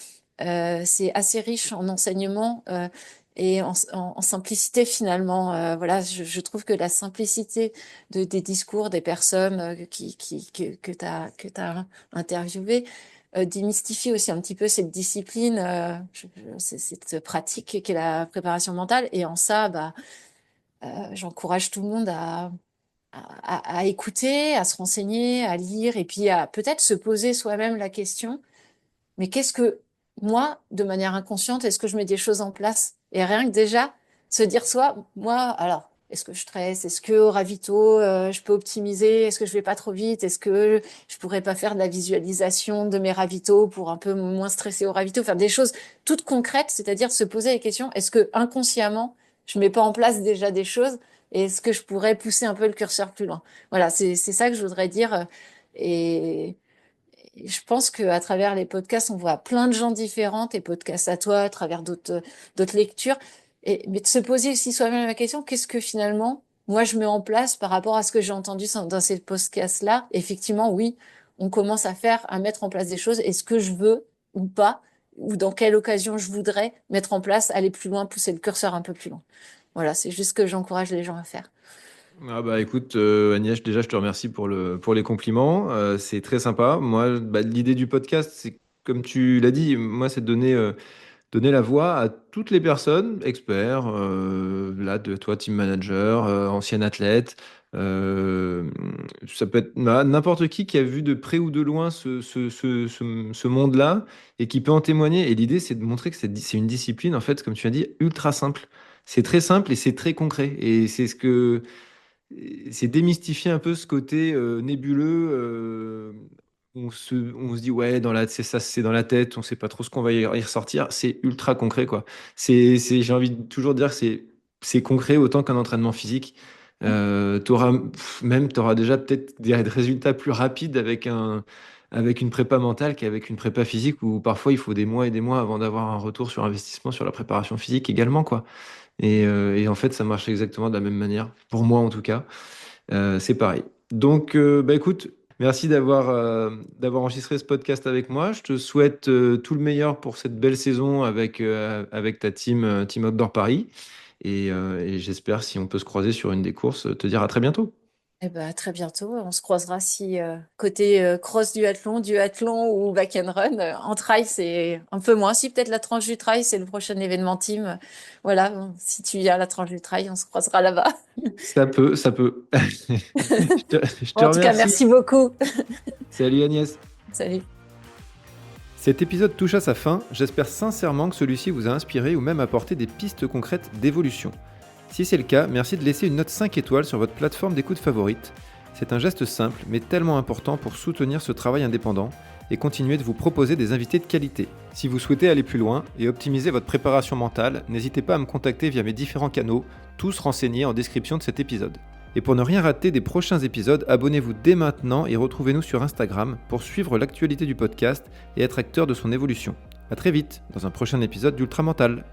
c'est assez riche en enseignements. Et en simplicité finalement, voilà, je trouve que la simplicité des discours des personnes que tu as interviewé, démystifie aussi un petit peu cette discipline, cette pratique qu'est la préparation mentale. Et en ça, bah, j'encourage tout le monde à écouter, à se renseigner, à lire, et puis à peut-être se poser soi-même la question, mais qu'est-ce que moi, de manière inconsciente, est-ce que je mets des choses en place? Et rien que déjà, se dire soit, moi, alors, est-ce que je stresse? Est-ce que au ravito, je peux optimiser? Est-ce que je vais pas trop vite? Est-ce que je pourrais pas faire de la visualisation de mes ravitaux pour un peu moins stresser au ravito? Faire des choses toutes concrètes, c'est-à-dire se poser les questions, est-ce que inconsciemment, je mets pas en place déjà des choses? Et est-ce que je pourrais pousser un peu le curseur plus loin? Voilà, c'est ça que je voudrais dire. Et je pense qu'à travers les podcasts, on voit plein de gens différents, tes podcasts à toi, à travers d'autres lectures. Mais de se poser aussi soi-même la question, qu'est-ce que finalement, moi, je mets en place par rapport à ce que j'ai entendu dans ces podcasts-là? Effectivement, oui, on commence à mettre en place des choses. Est-ce que je veux ou pas, ou dans quelle occasion je voudrais mettre en place, aller plus loin, pousser le curseur un peu plus loin? Voilà, c'est juste ce que j'encourage les gens à faire. Ah bah écoute, Agnès, déjà je te remercie pour les compliments. C'est très sympa. Moi, bah, l'idée du podcast, c'est comme tu l'as dit, moi, c'est de donner la voix à toutes les personnes, experts, là, de toi, team manager, ancien athlète. euh, Ça peut être n'importe qui a vu de près ou de loin ce monde-là et qui peut en témoigner. Et l'idée, c'est de montrer que c'est une discipline, en fait, comme tu as dit, ultra simple. C'est très simple et c'est très concret. Et c'est démystifier un peu ce côté nébuleux. On se dit, ouais, c'est ça, c'est dans la tête, on sait pas trop ce qu'on va y ressortir. C'est ultra concret, quoi. J'ai envie de toujours dire que c'est concret autant qu'un entraînement physique. T'auras déjà peut-être des résultats plus rapides avec une prépa mentale qu'avec une prépa physique où parfois il faut des mois et des mois avant d'avoir un retour sur investissement sur la préparation physique également, quoi. Et en fait, ça marche exactement de la même manière, pour moi en tout cas. C'est pareil. Donc, bah écoute, merci d'avoir enregistré ce podcast avec moi. Je te souhaite tout le meilleur pour cette belle saison avec ta team Outdoor Paris. Et j'espère, si on peut se croiser sur une des courses, te dire à très bientôt. Eh ben, à très bientôt. On se croisera si côté cross duathlon ou back and run. En trail, c'est un peu moins. Si peut-être la tranche du trail, c'est le prochain événement team. Voilà, bon, si tu viens à la tranche du trail, on se croisera là-bas. Ça peut, ça peut. Je Bon, te en tout cas, remercie. merci beaucoup. Salut Agnès. Salut. Cet épisode touche à sa fin. J'espère sincèrement que celui-ci vous a inspiré ou même apporté des pistes concrètes d'évolution. Si c'est le cas, merci de laisser une note 5 étoiles sur votre plateforme d'écoute favorite. C'est un geste simple, mais tellement important pour soutenir ce travail indépendant et continuer de vous proposer des invités de qualité. Si vous souhaitez aller plus loin et optimiser votre préparation mentale, n'hésitez pas à me contacter via mes différents canaux, tous renseignés en description de cet épisode. Et pour ne rien rater des prochains épisodes, abonnez-vous dès maintenant et retrouvez-nous sur Instagram pour suivre l'actualité du podcast et être acteur de son évolution. A très vite dans un prochain épisode d'Ultra Mental.